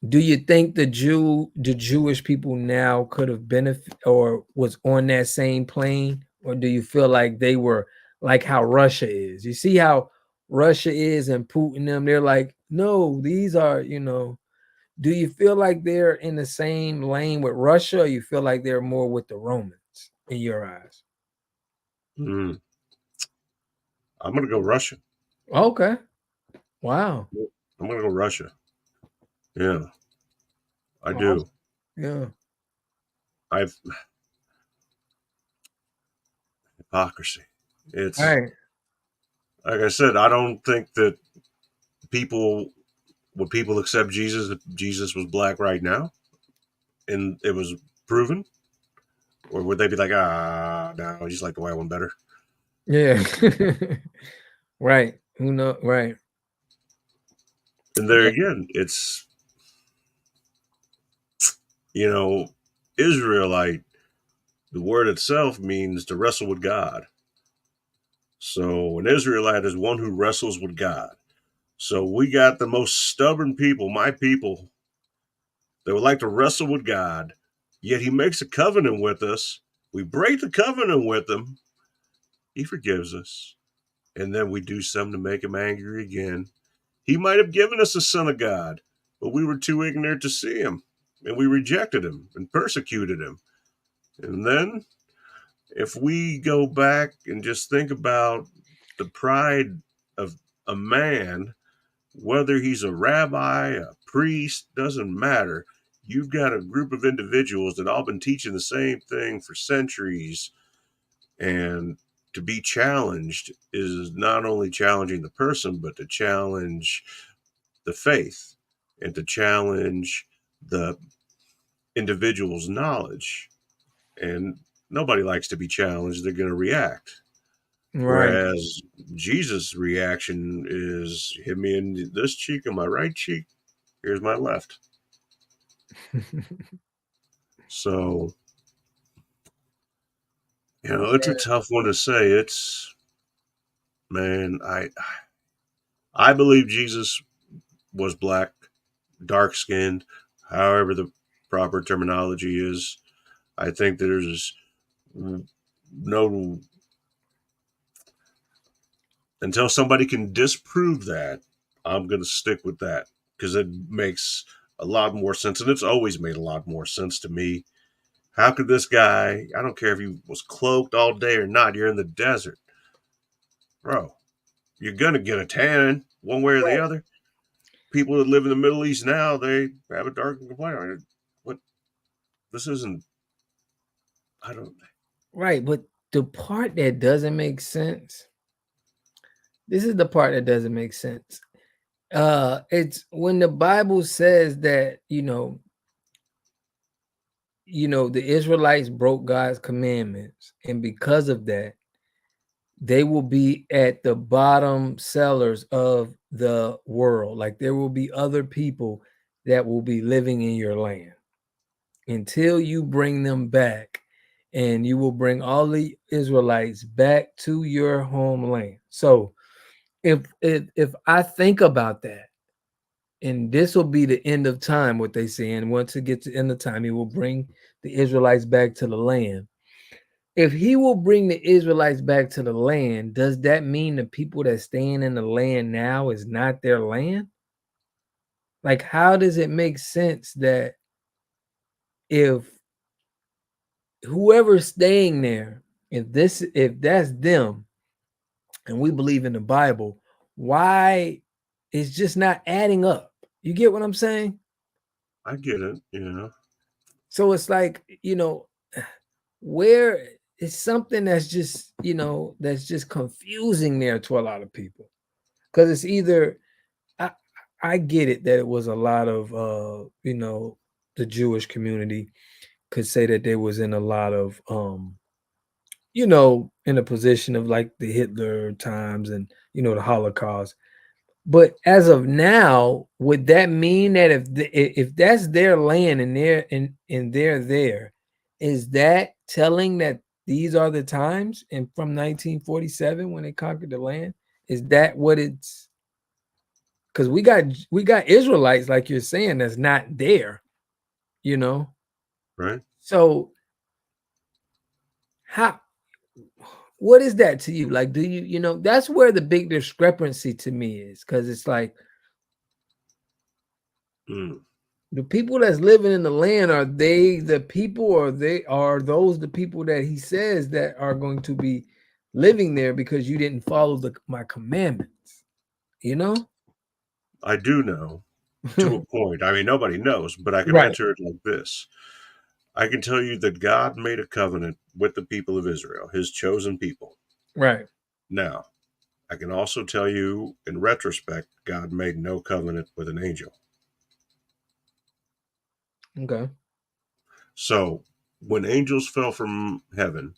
Do you think the Jewish people now could have benefit or was on that same plane, or do you feel like they were like how Russia is? You see how Russia is and Putin them, they're like, no, these are, do you feel like they're in the same lane with Russia, or you feel like they're more with the Romans in your eyes? I'm going to go Russia. Okay. Wow. I'm going to go Russia. Yeah, I do. Yeah. Hypocrisy. It's Right. like I said, I don't think that would people accept Jesus if Jesus was black right now and it was proven? Or would they be like, no, I just like the white one better? Yeah. Right. Who knows? Right. And there again, it's, you know, Israelite, the word itself means to wrestle with God. So an Israelite is one who wrestles with God. So we got the most stubborn people, my people, that would like to wrestle with God, yet he makes a covenant with us. We break the covenant with him. He forgives us. And then we do something to make him angry again. He might have given us a son of God, but we were too ignorant to see him. And we rejected him and persecuted him. And then, if we go back and just think about the pride of a man, whether he's a rabbi, a priest, doesn't matter. You've got a group of individuals that all been teaching the same thing for centuries, and to be challenged is not only challenging the person, but to challenge the faith and to challenge the individual's knowledge. And nobody likes to be challenged. They're going to react. Right. Whereas Jesus' reaction is hit me in this cheek and my right cheek. Here's my left. So, it's a tough one to say. It's, man, I believe Jesus was black, dark skinned, however the proper terminology is. I think there's no, until somebody can disprove that, I'm going to stick with that because it makes a lot more sense. And it's always made a lot more sense to me. How could this guy, I don't care if he was cloaked all day or not, you're in the desert. Bro, you're going to get a tan one way or the other. People that live in the Middle East now, they have a dark complexion. What? This isn't, I don't. Right, but the part that doesn't make sense, this is the part that doesn't make sense. It's when the Bible says that, the Israelites broke God's commandments, and because of that, they will be at the bottom sellers of the world. Like there will be other people that will be living in your land until you bring them back, and you will bring all the Israelites back to your homeland. So if I think about that, and this will be the end of time, what they say, and once it gets to the end of time, he will bring the Israelites back to the land. If he will bring the Israelites back to the land, does that mean the people that staying in the land now is not their land? Like, how does it make sense that if whoever's staying there, if that's them, and we believe in the Bible, why it's just not adding up? You get what I'm saying? I get it, So it's like, where it's something that's just, that's just confusing there to a lot of people. Because it's either I get it that it was a lot of the Jewish community could say that they was in a lot of in a position of like the Hitler times and the Holocaust. But as of now, would that mean that if that's their land and they're there, is that telling that these are the times and from 1947 when they conquered the land? Is that what it's? Because we got Israelites, like you're saying, that's not there, right? So how? What is that to you? Like, do you that's where the big discrepancy to me is, because it's like Mm. the people that's living in the land, are they the people, or are those the people that he says that are going to be living there because you didn't follow my commandments? I do know to a point. I mean, nobody knows, but I can Right, answer it like this. I can tell you that God made a covenant with the people of Israel, his chosen people. right. Now, I can also tell you in retrospect, God made no covenant with an angel. Okay. So when angels fell from heaven,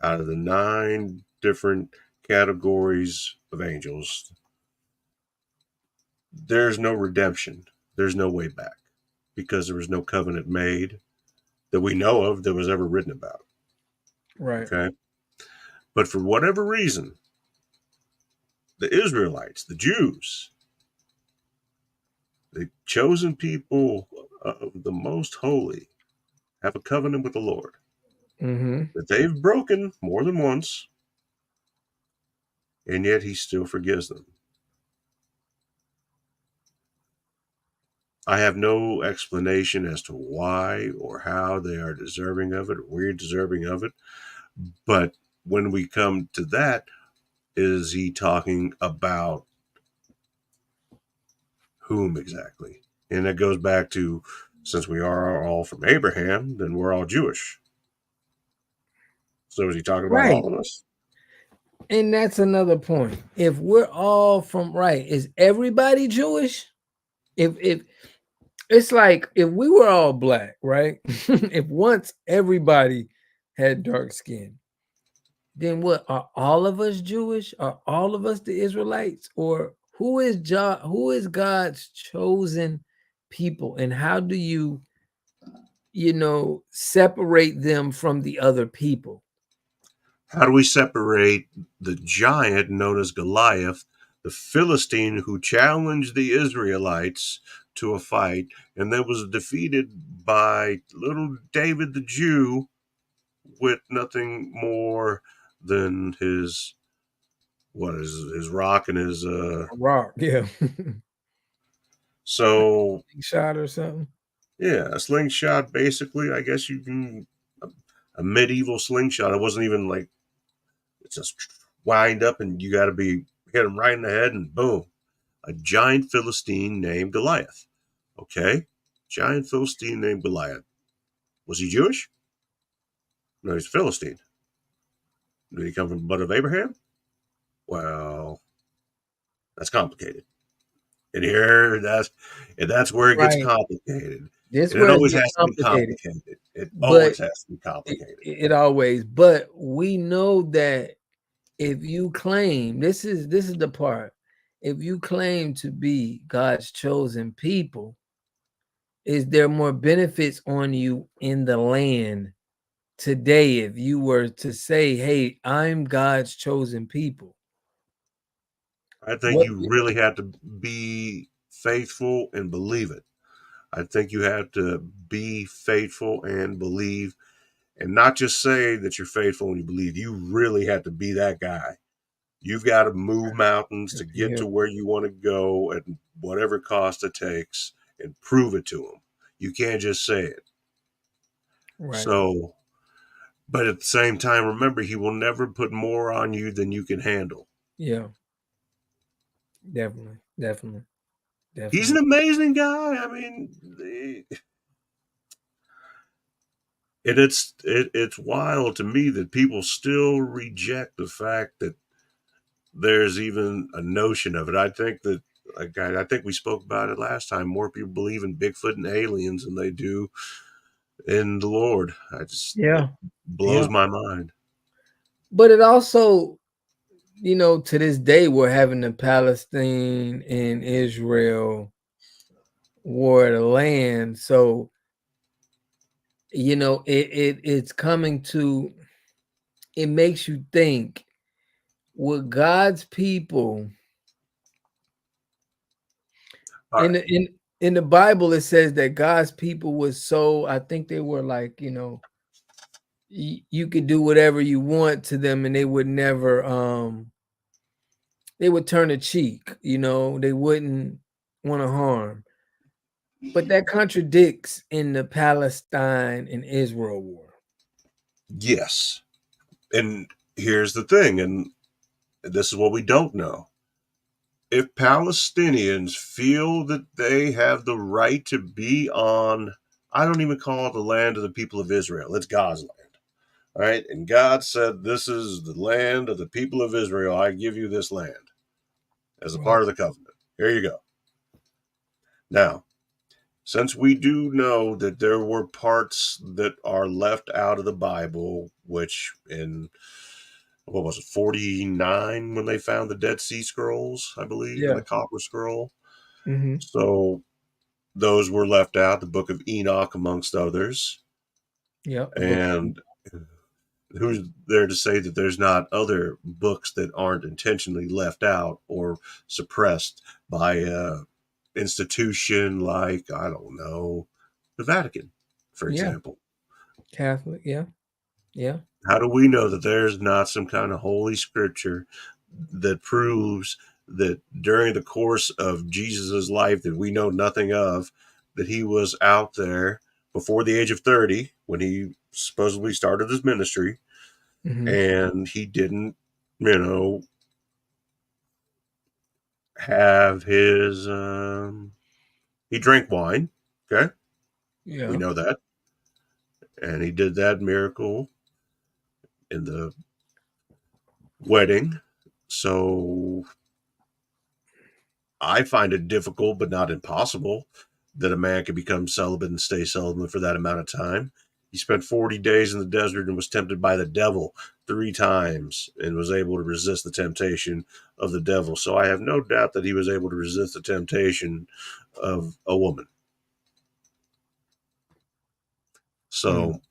out of the 9 different categories of angels, there's no redemption. There's no way back because there was no covenant made that we know of that was ever written about. Right. Okay. But for whatever reason, the Israelites, the Jews, the chosen people of the most holy, have a covenant with the Lord that they've broken more than once, and yet he still forgives them. I have no explanation as to why or how they are deserving of it, or we're deserving of it. But when we come to that, is he talking about whom exactly? And that goes back to, since we are all from Abraham, then we're all Jewish. So is he talking about Right. all of us? And that's another point. If we're all from right, is everybody Jewish? If it's like if we were all black, right? If once everybody had dark skin, then what, are all of us Jewish? Are all of us the Israelites? Or who is God's chosen people? And how do you separate them from the other people? How do we separate the giant known as Goliath, the Philistine who challenged the Israelites to a fight and then was defeated by little David the Jew with nothing more than his rock and his Rock, yeah. so Shot or something. yeah, a slingshot basically, I guess you can, a medieval slingshot. It wasn't even like it's just wind up and you got to be hit him right in the head and boom, a giant Philistine named Goliath. Okay, giant Philistine named Goliath. Was he Jewish? No, he's a Philistine. Did he come from the blood of Abraham? Well, that's complicated. And here, that's where it gets Right. complicated. This And it where it always gets has to be complicated. complicated. It But always has to be complicated. it always, but we know that if you claim, this is the part, if you claim to be God's chosen people, is there more benefits on you in the land today if you were to say, hey, I'm God's chosen people? I think What? you really have to be faithful and believe it. I think you have to be faithful and believe, and not just say that you're faithful and you believe. You really have to be that guy. You've got to move mountains to get Yeah, to where you want to go at whatever cost it takes and prove it to them. You can't just say it. right. So, but at the same time, remember, he will never put more on you than you can handle. Yeah, definitely, definitely, He's an definitely. amazing guy. I mean, and it's wild to me that people still reject the fact that there's even a notion of it. I think that, like, I think we spoke about it last time. More people believe in Bigfoot and aliens than they do in the Lord. It Yeah, blows yeah. my mind. But it also, to this day, we're having the Palestine and Israel war of the land. So, it's coming to, it makes you think, with God's people All in right. the Bible, it says that God's people was so, I think they were like, you could do whatever you want to them and they would never they would turn a cheek, they wouldn't want to harm. But that contradicts in the Palestine and Israel war. Yes. And here's the thing, and this is what we don't know. If Palestinians feel that they have the right to be on, I don't even call it the land of the people of Israel, it's God's land. All right. And God said, this is the land of the people of Israel. I give you this land as a Right. part of the covenant. Here you go. Now, since we do know that there were parts that are left out of the Bible, which in, what was it, 49, when they found the Dead Sea Scrolls, I believe, and Yeah. the Copper Scroll. Mm-hmm. So those were left out, the Book of Enoch amongst others. Yep. The book. And who's there to say that there's not other books that aren't intentionally left out or suppressed by a institution like, I don't know, the Vatican, for Yeah. example? Catholic. Yeah. Yeah. How do we know that there's not some kind of holy scripture that proves that during the course of Jesus's life that we know nothing of, that he was out there before the age of 30 when he supposedly started his ministry, Mm-hmm. and he didn't, you know, have his, he drank wine. Okay. We Yeah. know that. And he did that miracle in the wedding. So I find it difficult, but not impossible, that a man could become celibate and stay celibate for that amount of time. He spent 40 days in the desert and was tempted by the devil 3 times and was able to resist the temptation of the devil. So I have no doubt that he was able to resist the temptation of a woman. Mm. So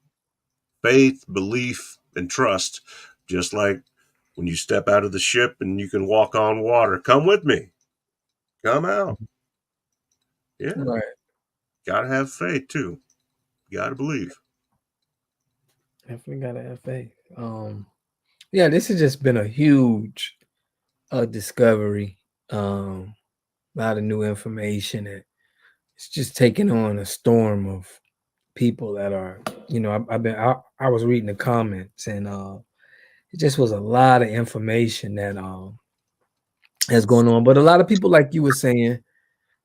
faith, belief, and trust, just like when you step out of the ship and you can walk on water, come with me, come out. Yeah, Right. got to have faith too. Got to believe. Definitely gotta have faith. Yeah, this has just been a huge discovery. A lot of new information, and it's just taking on a storm of people that are, I was reading the comments, and it just was a lot of information that is going on. But a lot of people, like you were saying,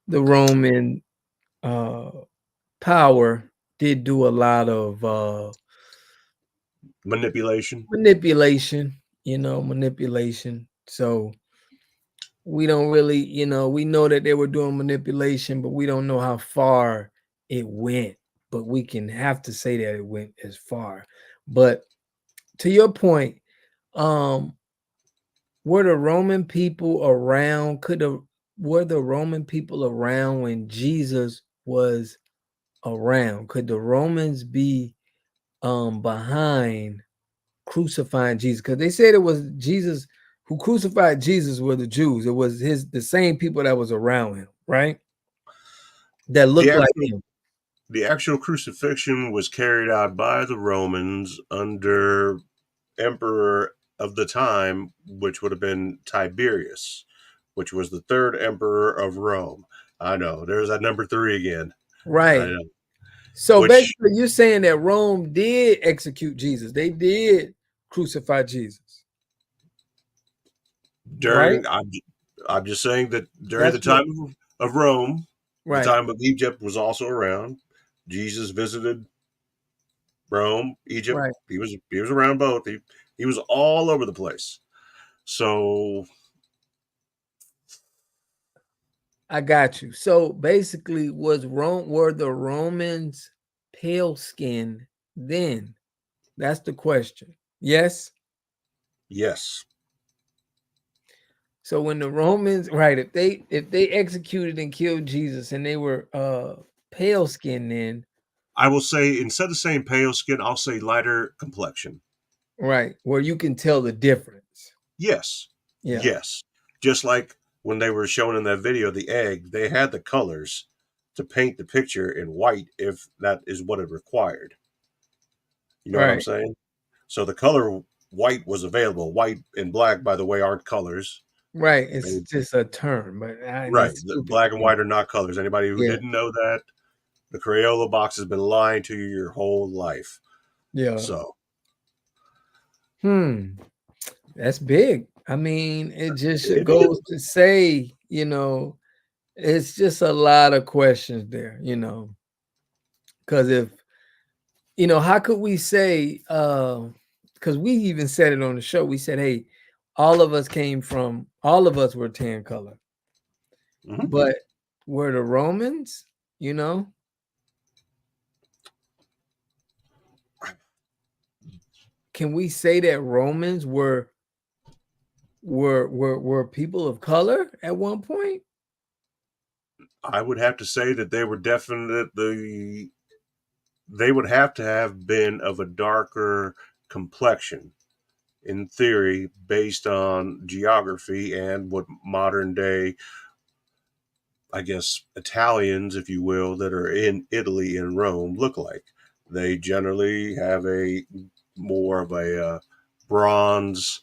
the Roman uh power did do a lot of Manipulation. manipulation. So we don't really, we know that they were doing manipulation, but we don't know how far it went. But we can have to say that it went as far. But to your point, um, were the Roman people around? Were the Roman people around when Jesus was around? Could the Romans be behind crucifying Jesus? Because they said it was Jesus who crucified Jesus were the Jews. It was the same people that was around him, right? That The looked like actual him. the actual crucifixion was carried out by the Romans under emperor of the time, which would have been Tiberius, which was the third emperor of Rome. I know, there's that number 3 again. I Right. know. So Which basically you're saying that Rome did execute Jesus. They did crucify Jesus, right? during I'm just saying that during the That's what, time of Rome, the right, time of Egypt was also around. Jesus visited Rome, Egypt. right. He was around both. He was all over the place. So I got you. So basically, were the Romans pale skinned then? That's the question. Yes. yes, So when the Romans, right, if they executed and killed Jesus and they were pale skinned then, I will say, instead of saying pale skin, I'll say lighter complexion. right, where you can tell the difference. Yes, Yeah. yes. Just like when they were showing in that video the egg, they had the colors to paint the picture in white if that is what it required. You know what I'm Right. saying? So the color white was available. White and black, by the way, aren't colors. Right. It's They, just a term, but right. it's The stupid black to and me. white are not colors. Anybody who Yeah. didn't know that, the Crayola box has been lying to you your whole life. Yeah. So That's big. I mean, it just it goes is. to say, it's just a lot of questions there, because if, how could we say, because we even said it on the show, we said, hey, all of us were tan color, Mhm. but were the Romans, you know, can we say that Romans were people of color at one point? I would have to say that they were definitely, they would have to have been of a darker complexion, in theory, based on geography and what modern day, I guess, Italians, if you will, that are in Italy and Rome look like. They generally have a more of a bronze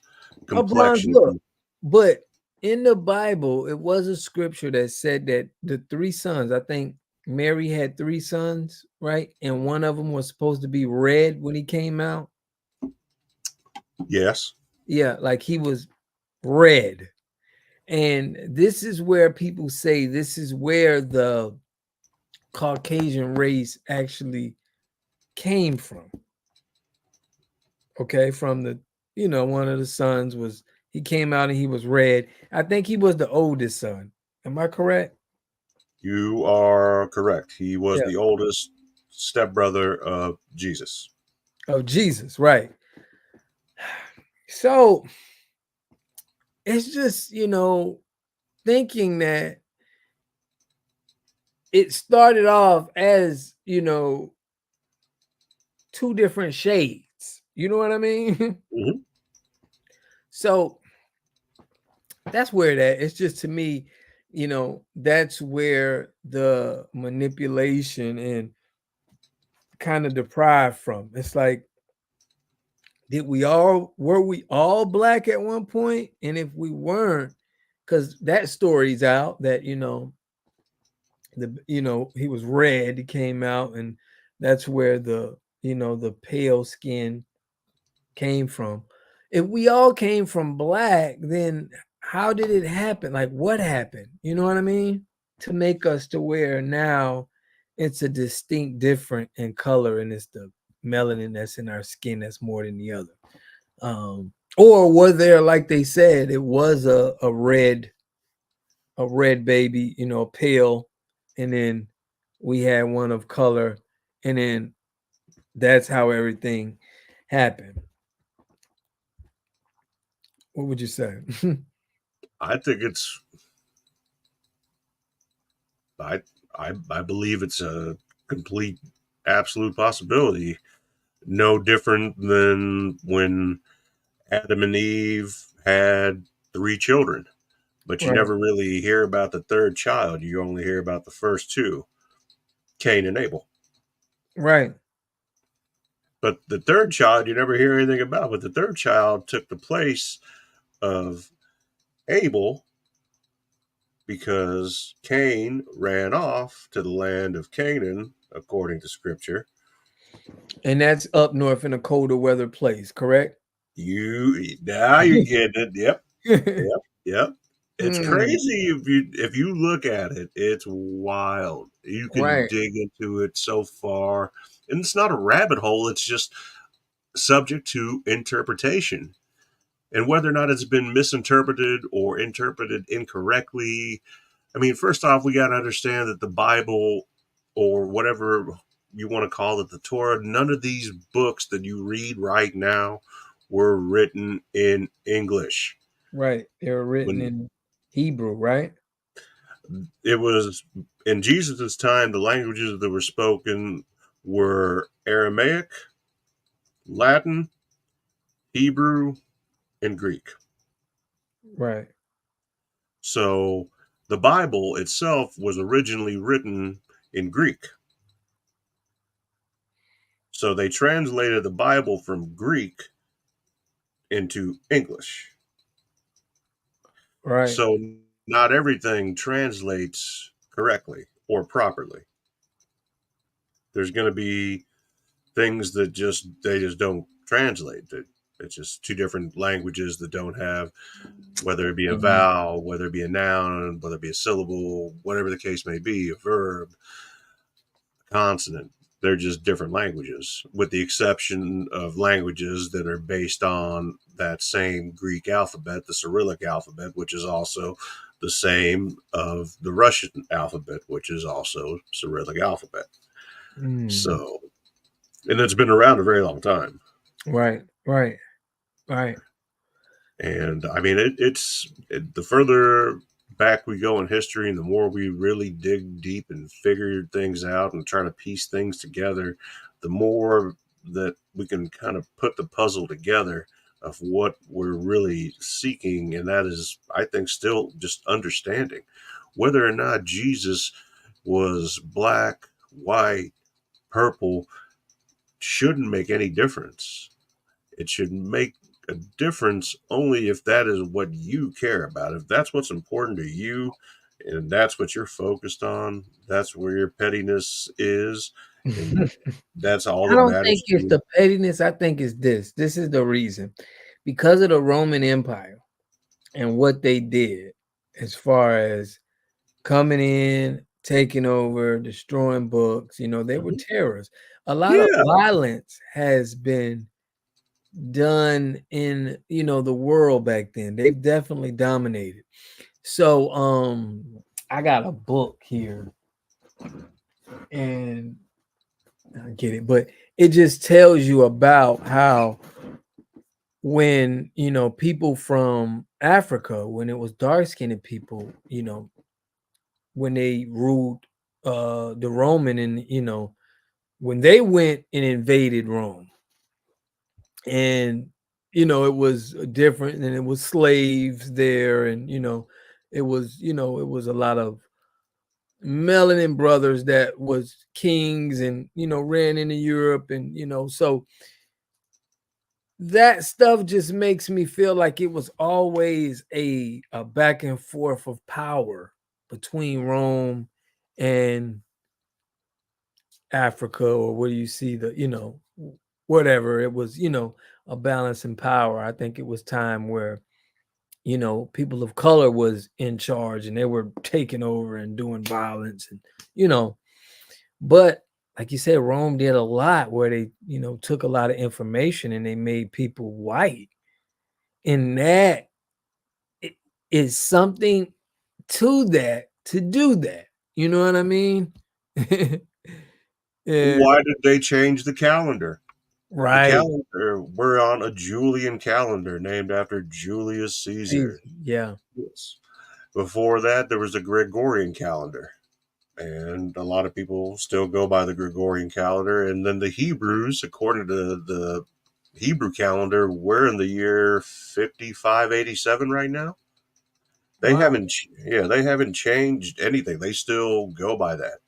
A bronze look. complexion. But in the Bible, it was a scripture that said that the three sons, I think Mary had three sons, right? And one of them was supposed to be red when he came out. Yes. Yeah, like he was red. And this is where people say this is where the Caucasian race actually came from. Okay, from the, one of the sons was, he came out and he was red. I think he was the oldest son. Am I correct? You are correct. He was Yeah. the oldest stepbrother of Jesus. Oh, Jesus, right. So it's just, thinking that it started off as, two different shades. You know what I mean? Mhm. So that's where that it's just, to me, that's where the manipulation and kind of deprived from. It's like, were we all black at one point? And if we weren't, because that story's out that, he was red, he came out, and that's where the pale skin came from. If we all came from black, then how did it happen? Like, what happened? You know what I mean? To make us to where now it's a distinct different in color, and it's the melanin that's in our skin that's more than the other. Or were there, like they said, it was a red baby, pale, and then we had one of color, and then that's how everything happened. What would you say? I think it's I I believe it's a complete absolute possibility. No different than when Adam and Eve had three children, but you Right, never really hear about the third child. You only hear about the first two, Cain and Abel. right, But the third child you never hear anything about. But the third child took the place of Abel because Cain ran off to the land of Canaan, according to scripture. and that's up north in a colder weather place, correct? You now you're getting it. Yep, yep, yep. It's Mm, crazy if you look at it. It's wild. You can right, dig into it so far, and it's not a rabbit hole. It's just subject to interpretation, and whether or not it's been misinterpreted or interpreted incorrectly. I mean, first off, we got to understand that the Bible, or whatever you want to call it, the Torah, none of these books that you read right now were written in English. right. They were written When in Hebrew, right? it was in Jesus' time, the languages that were spoken were Aramaic, Latin, Hebrew, and Greek. Right, So the Bible itself was originally written in Greek. So they translated the Bible from Greek into English. right. So not everything translates correctly or properly. There's going to be things that they just don't translate. That it's just two different languages that don't have, whether it be a Mhm. vowel, whether it be a noun, whether it be a syllable, whatever the case may be, a verb, consonant. They're just different languages, with the exception of languages that are based on that same Greek alphabet, the Cyrillic alphabet, which is also the same of the Russian alphabet, which is also Cyrillic alphabet. Mm, So, and it's been around a very long time. right, right. And I mean, the further back we go in history, and the more we really dig deep and figure things out and try to piece things together, the more that we can kind of put the puzzle together of what we're really seeking. And that is, I think, still just understanding whether or not Jesus was black, white, purple, shouldn't make any difference. It should make a difference only if that is what you care about. If that's what's important to you and that's what you're focused on, that's where your pettiness is, and that's all I that don't matters think to it's you. the pettiness. I think it's this. This is the reason. Because of the Roman Empire and what they did as far as coming in, taking over, destroying books, they were Mhm. terrorists. A lot of Yeah. violence has been done in, the world back then. They've definitely dominated. So, I got a book here and I get it, but it just tells you about how when people from Africa, when it was dark-skinned people, when they ruled the Roman, and when they went and invaded Rome, and it was different, and it was slaves there, and it was a lot of melanin brothers that was kings, and ran into Europe, and so that stuff just makes me feel like it was always a back and forth of power between Rome and Africa, or where you see the, whatever. It was, a balance in power. I think it was time where, people of color was in charge and they were taking over and doing violence, and, you know, but like you said, Rome did a lot where they, took a lot of information and they made people white. And that i- is something to that, to do that. You know what I mean? And Why did they change the calendar? The right. calendar, we're on a Julian calendar named after Julius Season. Caesar. Yeah. Yes. Before that, there was a Gregorian calendar, and a lot of people still go by the Gregorian calendar. And then the Hebrews, according to the Hebrew calendar, we're in the year 5587 right now. They Wow. haven't, yeah, they haven't changed anything. They still go by that.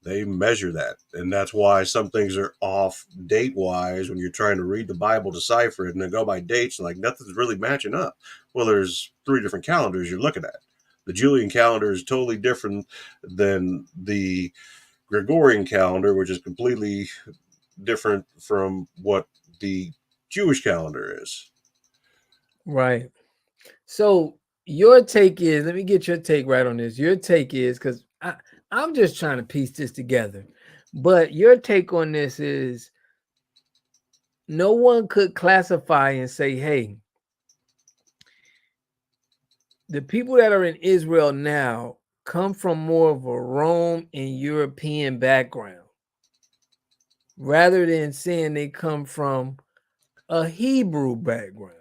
They measure that, and that's why some things are off date wise when you're trying to read the Bible, decipher it, and then go by dates, and like nothing's really matching up. Well, there's three different calendars you're looking at. The Julian calendar is totally different than the Gregorian calendar, which is completely different from what the Jewish calendar is. Right. So your take is, let me get your take right on this. Your take is, because I'm just trying to piece this together. But your take on this is, no one could classify and say, hey, the people that are in Israel now come from more of a Rome and European background, rather than saying they come from a Hebrew background.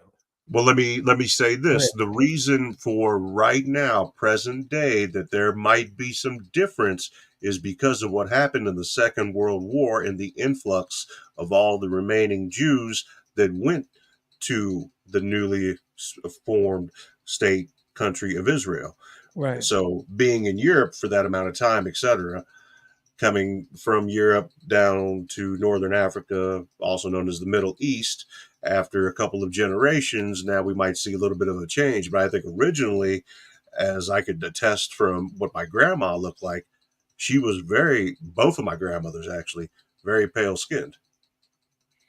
Well, let me say Go ahead. this. The reason for right now, present day, that there might be some difference is because of what happened in the Second World War and the influx of all the remaining Jews that went to the newly formed state country of Israel. Right. So being in Europe for that amount of time, etc., coming from Europe down to Northern Africa, also known as the Middle East, after a couple of generations, now we might see a little bit of a change. But I think originally, as I could attest from what my grandma looked like, she was both of my grandmothers actually, very pale skinned,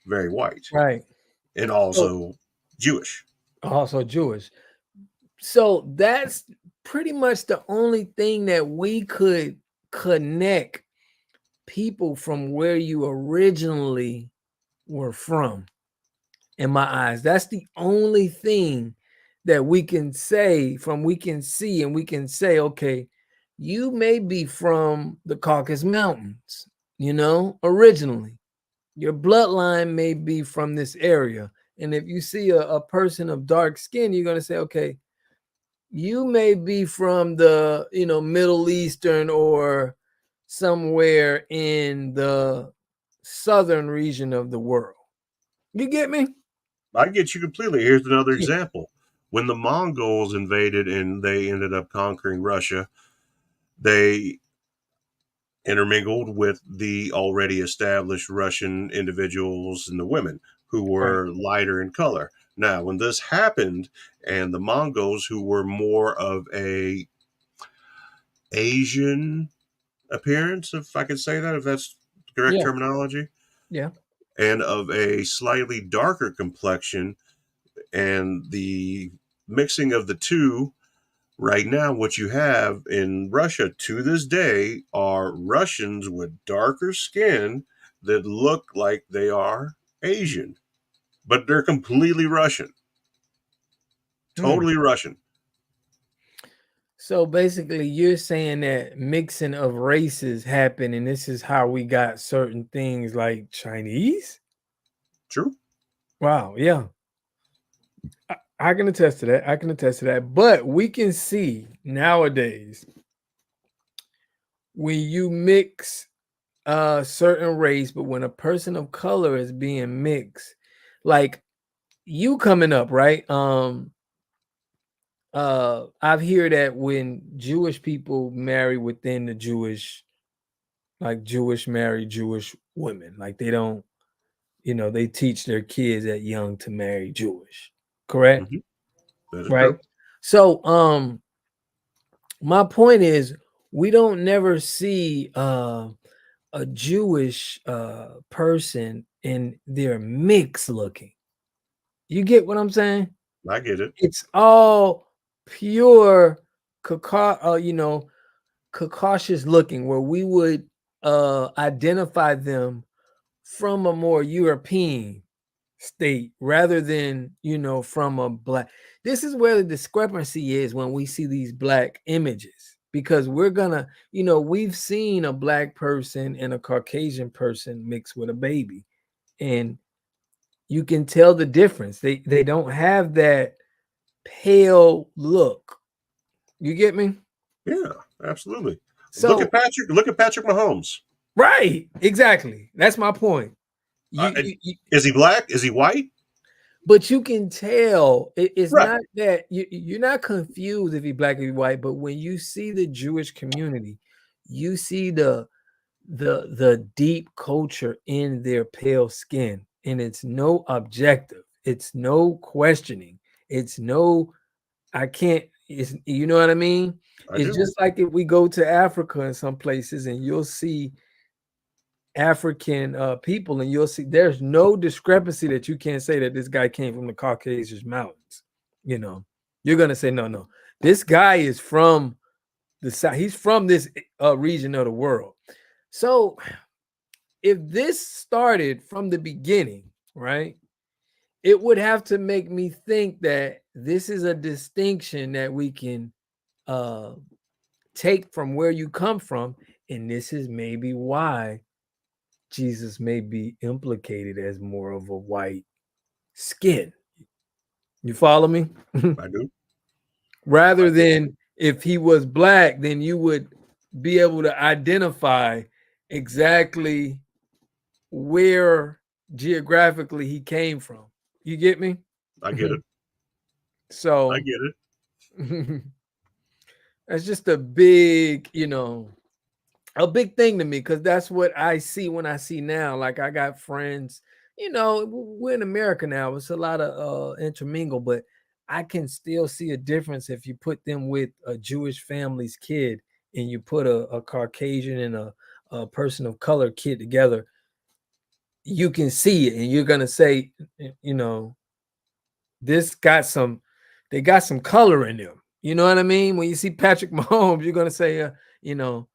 very white, Right. and So also Jewish. also Jewish. So that's pretty much the only thing that we could connect people from where you originally were from, in my eyes. That's the only thing that we can say, we can see, and we can say, okay, you may be from the Caucasus Mountains, originally. Your bloodline may be from this area. And if you see a person of dark skin, you're going to say, okay, you may be from the, Middle Eastern or somewhere in the southern region of the world. You get me? I get you completely. Here's another Yeah. example. When the Mongols invaded and they ended up conquering Russia, they intermingled with the already established Russian individuals and the women who Right. were lighter in color. Now, when this happened, and the Mongols, who were more of a Asian appearance, if I could say that, if that's the correct Yeah. terminology, Yeah. and of a slightly darker complexion, and the mixing of the two. Right now, what you have in Russia to this day are Russians with darker skin that look like they are Asian, but they're completely Russian, Hmm. totally Russian. So basically, you're saying that mixing of races happen, and this is how we got certain things like Chinese? True. Wow. Yeah. I can attest to that. I can attest to that. But we can see nowadays when you mix a certain race, but when a person of color is being mixed, like you coming up, right? I've heard that when Jewish people marry within the Jewish, like Jewish marry Jewish women, like they don't, they teach their kids at young to marry Jewish, correct? Hmm. That is Right. true. So my point is we don't never see a Jewish person in their mix looking. You get what I'm saying? I get it. It's all pure cautious looking, where we would identify them from a more European state rather than, from a black. This is where the discrepancy is when we see these black images, because we're gonna, we've seen a black person and a Caucasian person mixed with a baby, and you can tell the difference. They don't have that pale look. You get me? Yeah, absolutely. Look at So Patrick. Look at Patrick Mahomes. right, exactly. That's my point. You, Uh, you, you is he black? Is he white? but you can tell it's Right. not that you're not confused if he's black or white. But when you see the Jewish community, you see the deep culture in their pale skin, and it's no objective. It's no questioning. It's no I can't. It's, you know what I mean? I It's do. just like if we go to Africa in some places and you'll see African people, and you'll see there's no discrepancy that you can't say that this guy came from the Caucasus Mountains. You know, you're gonna say no, no. This guy is from the south. He's from this region of the world. So if this started from the beginning, right, it would have to make me think that this is a distinction that we can uh take from where you come from, and this is maybe why Jesus may be implicated as more of a white skin. You follow me? I do. I Rather get than if he was black, then you would be able to identify exactly where geographically he came from. You get me? I get it. I So get it. that's just a big, a big thing to me, because that's what I see when I see now. Like I got friends, we're in America now. It's a lot of intermingle, but I can still see a difference if you put them with a Jewish family's kid and you put a Caucasian and a person of color kid together. You can see it, and you're gonna say, you know, this got some, they got some color in them. You know what I mean? When you see Patrick Mahomes, you're gonna say, you know,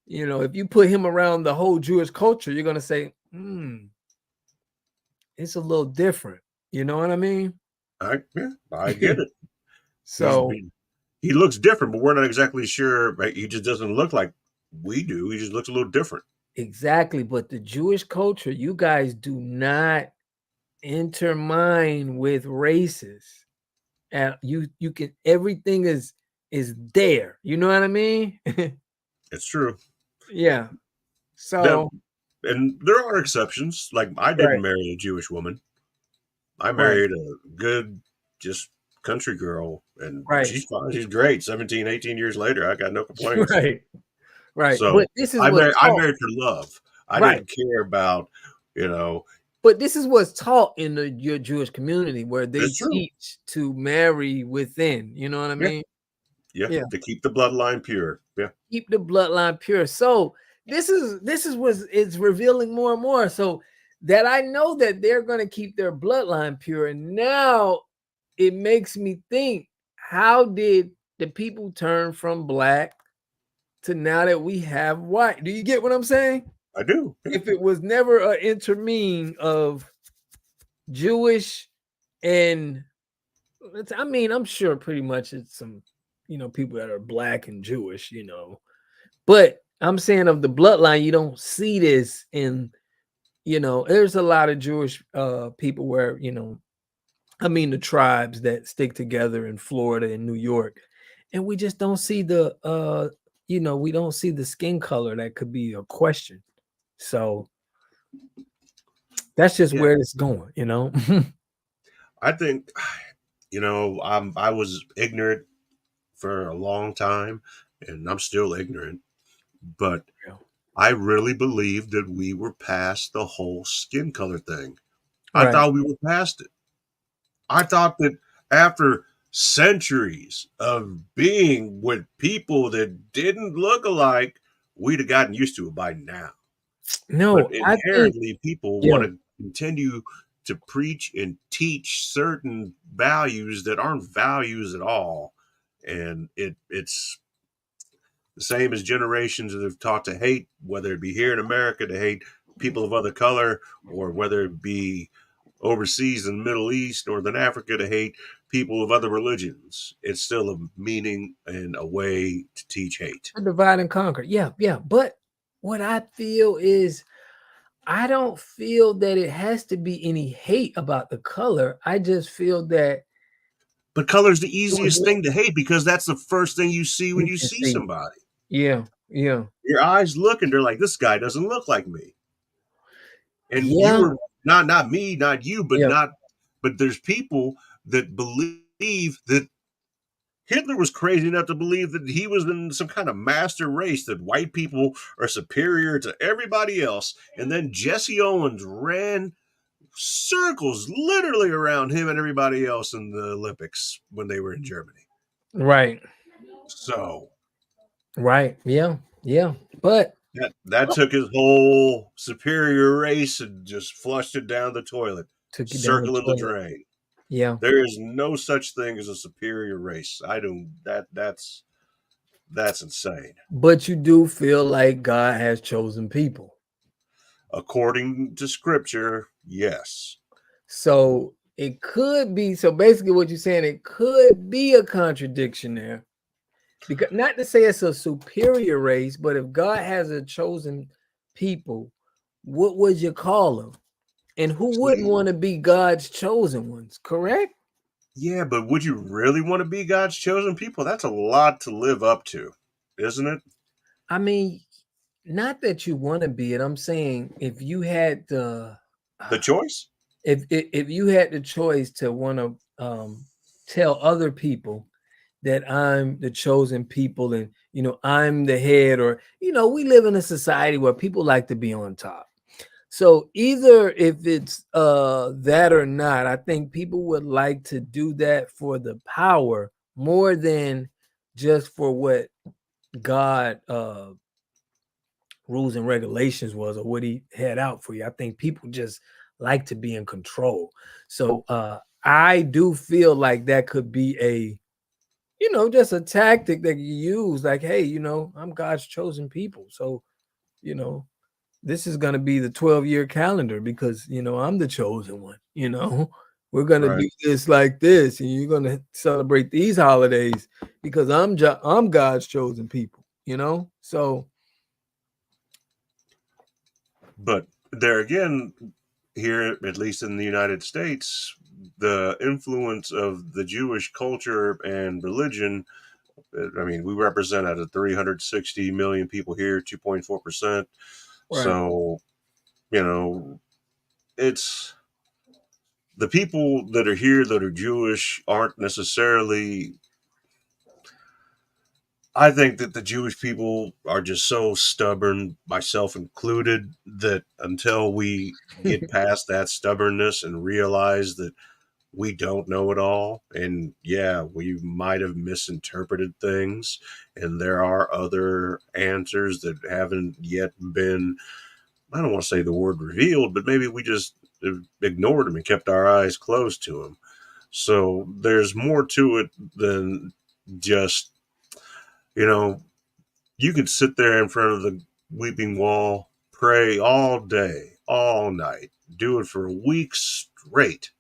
if you put him around the whole Jewish culture, you're gonna say, it's a little different. You know what I mean? I get it. He's So he looks different, but we're not exactly sure. Right? He just doesn't look like we do. He just looks a little different. exactly, but the Jewish culture, you guys do not intermine with races. and you can, everything is there. You know what I mean? It's true. Yeah. Now, So and there are exceptions. Like I right, didn't marry a Jewish woman. I right, married a good, just country girl, and right, she's fine. She's great. 17, 18 years later, I got no complaints. right, right. So But this is what's I taught. married for love. I Right. didn't care about, you know, But this is what's taught in your Jewish community, where they it's true. teach to marry within. You know what I Yeah. mean? Yeah. Yeah. To keep the bloodline pure. Yeah. Keep the bloodline pure. So this is what it's revealing more and more. So that I know that they're going to keep their bloodline pure. And now it makes me think, how did the people turn from black to now that we have white? Do you get what I'm saying? I do. Yeah. If it was never an intermingling of Jewish and, I mean, I'm sure pretty much it's some, people that are black and Jewish, but I'm saying of the bloodline, you don't see this in, there's a lot of Jewish people where, I mean, the tribes that stick together in Florida and New York, and we just don't see the, we don't see the skin color that could be a question. So that's just Yeah. where it's going. I think, I was ignorant for a long time, and I'm still ignorant, but Yeah. I really believed that we were past the whole skin color thing. I Right. thought we were past it. I thought that after centuries of being with people that didn't look alike, we'd have gotten used to it by now. But No, I think, inherently, people yeah, want to continue to preach and teach certain values that aren't values at all. And it's the same as generations that have taught to hate, whether it be here in America to hate people of other color, or whether it be overseas in the Middle East, Northern Africa to hate people of other religions. It's still a meaning and a way to teach hate. divide and conquer. Yeah, yeah. But what I feel is, I don't feel that it has to be any hate about the color. I just feel that But color's the it was easiest meant thing to hate because that's the first thing you see when you you can see see. somebody. Yeah, yeah, Your eyes look and they're like, this guy doesn't look like me. And you yeah, were not me, not you, yeah. but there's people that believe that Hitler was crazy enough to believe that he was in some kind of master race, that white people are superior to everybody else. And then Jesse Owens ran circles literally around him and everybody else in the Olympics when they were in Germany. Right, So right. Yeah, yeah. But that took his whole superior race and just flushed it down the toilet, took it down the circling the toilet. drain. Yeah. There is no such thing as a superior race. I don't that's insane. But you do feel like God has chosen people. According to scripture, yes. So it could be, so basically what you're saying, it could be a contradiction there. Because, not to say it's a superior race, but if God has a chosen people, what would you call them? And who wouldn't See, want to be God's chosen ones, correct? yeah, but would you really want to be God's chosen people? That's a lot to live up to, isn't it? I mean, not that you want to be it. I'm saying if you had the The choice? if you had the choice to want to tell other people that I'm the chosen people, and I'm the head, or we live in a society where people like to be on top. So either if it's that or not, I think people would like to do that for the power more than just for what God rules and regulations was, or what he had out for you. I think people just like to be in control. So I do feel like that could be just a tactic that you use, like, hey, I'm God's chosen people. So, you know, this is going to be the 12-year calendar because, I'm the chosen one. We're going to Right. do this like this, and you're going to celebrate these holidays because I'm God's chosen people. So, But there again, here, at least in the United States, the influence of the Jewish culture and religion. I mean, we represent out of 360 million people here, 2.4%. Right. So, you know, it's the people that are here that are Jewish aren't necessarily. I think that the Jewish people are just so stubborn, myself included, that until we get past that stubbornness and realize that we don't know it all, and yeah, we might have misinterpreted things, and there are other answers that haven't yet been, I don't want to say the word revealed, but maybe we just ignored them and kept our eyes closed to them. So there's more to it than just, you know, you could sit there in front of the weeping wall, pray all day, all night, do it for a week straight,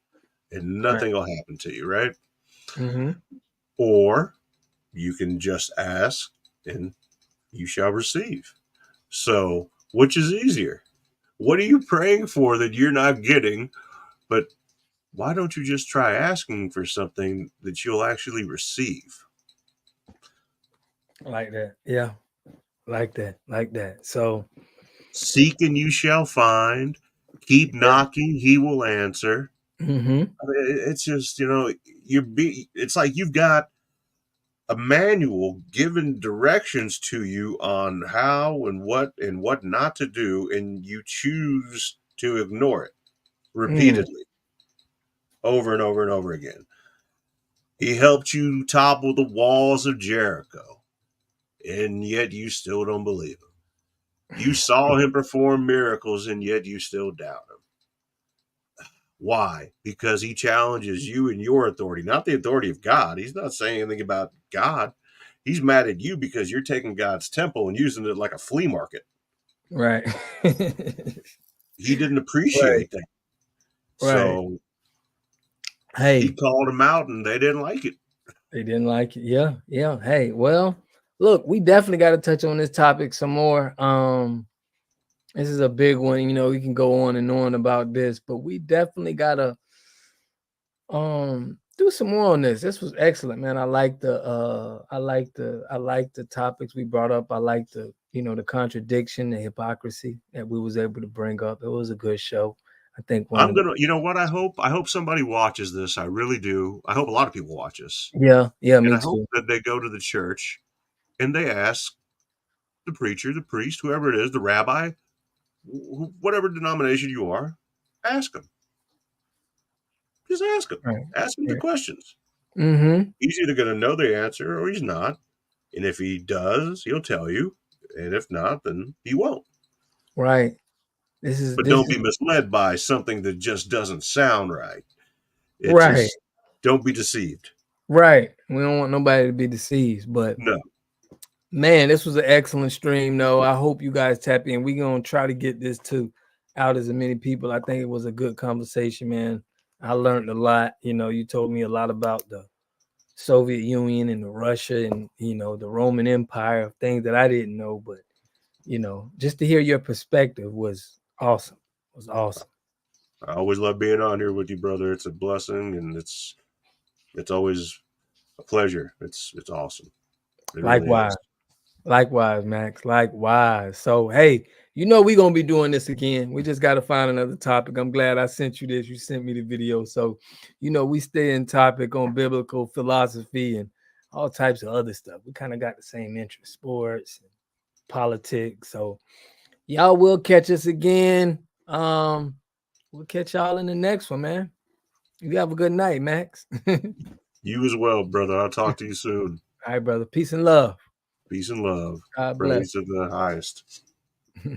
and Right. nothing will happen to you, right? Mm-hmm. Or you can just ask and you shall receive. So, which is easier? What are you praying for that you're not getting? But why don't you just try asking for something that you'll actually receive? Like that. Yeah. Like that. Like that. So Seek and you shall find. Keep yeah. knocking, he will answer. Mm-hmm. I mean, it's just, it's like you've got a manual giving directions to you on how and what not to do, and you choose to ignore it Mm. repeatedly over and over and over again. He helped you topple the walls of Jericho, and yet you still don't believe him. You saw him perform miracles, and yet you still doubt him. Why? Because he challenges you and your authority, not the authority of God. He's not saying anything about God. He's mad at you because you're taking God's temple and using it like a flea market. Right. He didn't Right. appreciate that. Right. So he Hey, called them out and they didn't like it. they didn't like it. Yeah. Yeah. Hey, well, look, we definitely got to touch on this topic some more. This is a big one. We can go on and on about this, but we definitely gotta do some more on this. This was excellent, man. I like the topics we brought up. I like the contradiction, the hypocrisy that we was able to bring up. It was a good show. I think one I'm of the gonna, you know what? I hope somebody watches this. I really do. I hope a lot of people watch this, yeah, yeah, and me I hope too. that they go to the church and they ask the preacher, the priest, whoever it is, the rabbi, whatever denomination you are, ask them. Just ask them. Right. Ask them the Right. questions. Mm-hmm. He's either going to know the answer or he's not. And if he does, he'll tell you. And if not, then he won't. Right. This is But this don't is be misled by something that just doesn't sound right. It right. just, don't be deceived. Right. We don't want nobody to be deceived, but No, man, this was an excellent stream, though. I hope you guys tap in. We're gonna try to get this out as many people. I think it was a good conversation, man. I learned a lot. You told me a lot about the Soviet Union and the Russia and the Roman Empire, things that I didn't know, but just to hear your perspective was awesome. It was awesome. I always love being on here with you, brother. It's a blessing and it's always a pleasure. It's awesome. It really Likewise. is. Likewise, Max. Likewise. So, hey, we're going to be doing this again. We just got to find another topic. I'm glad I sent you this. You sent me the video. So, we stay in topic on biblical philosophy and all types of other stuff. We kind of got the same interest, sports, and politics. So, y'all will catch us again. We'll catch y'all in the next one, man. You have a good night, Max. All You as well, brother. I'll talk to you soon. right, brother. Peace and love. Peace and love. God bless. Praise to the highest.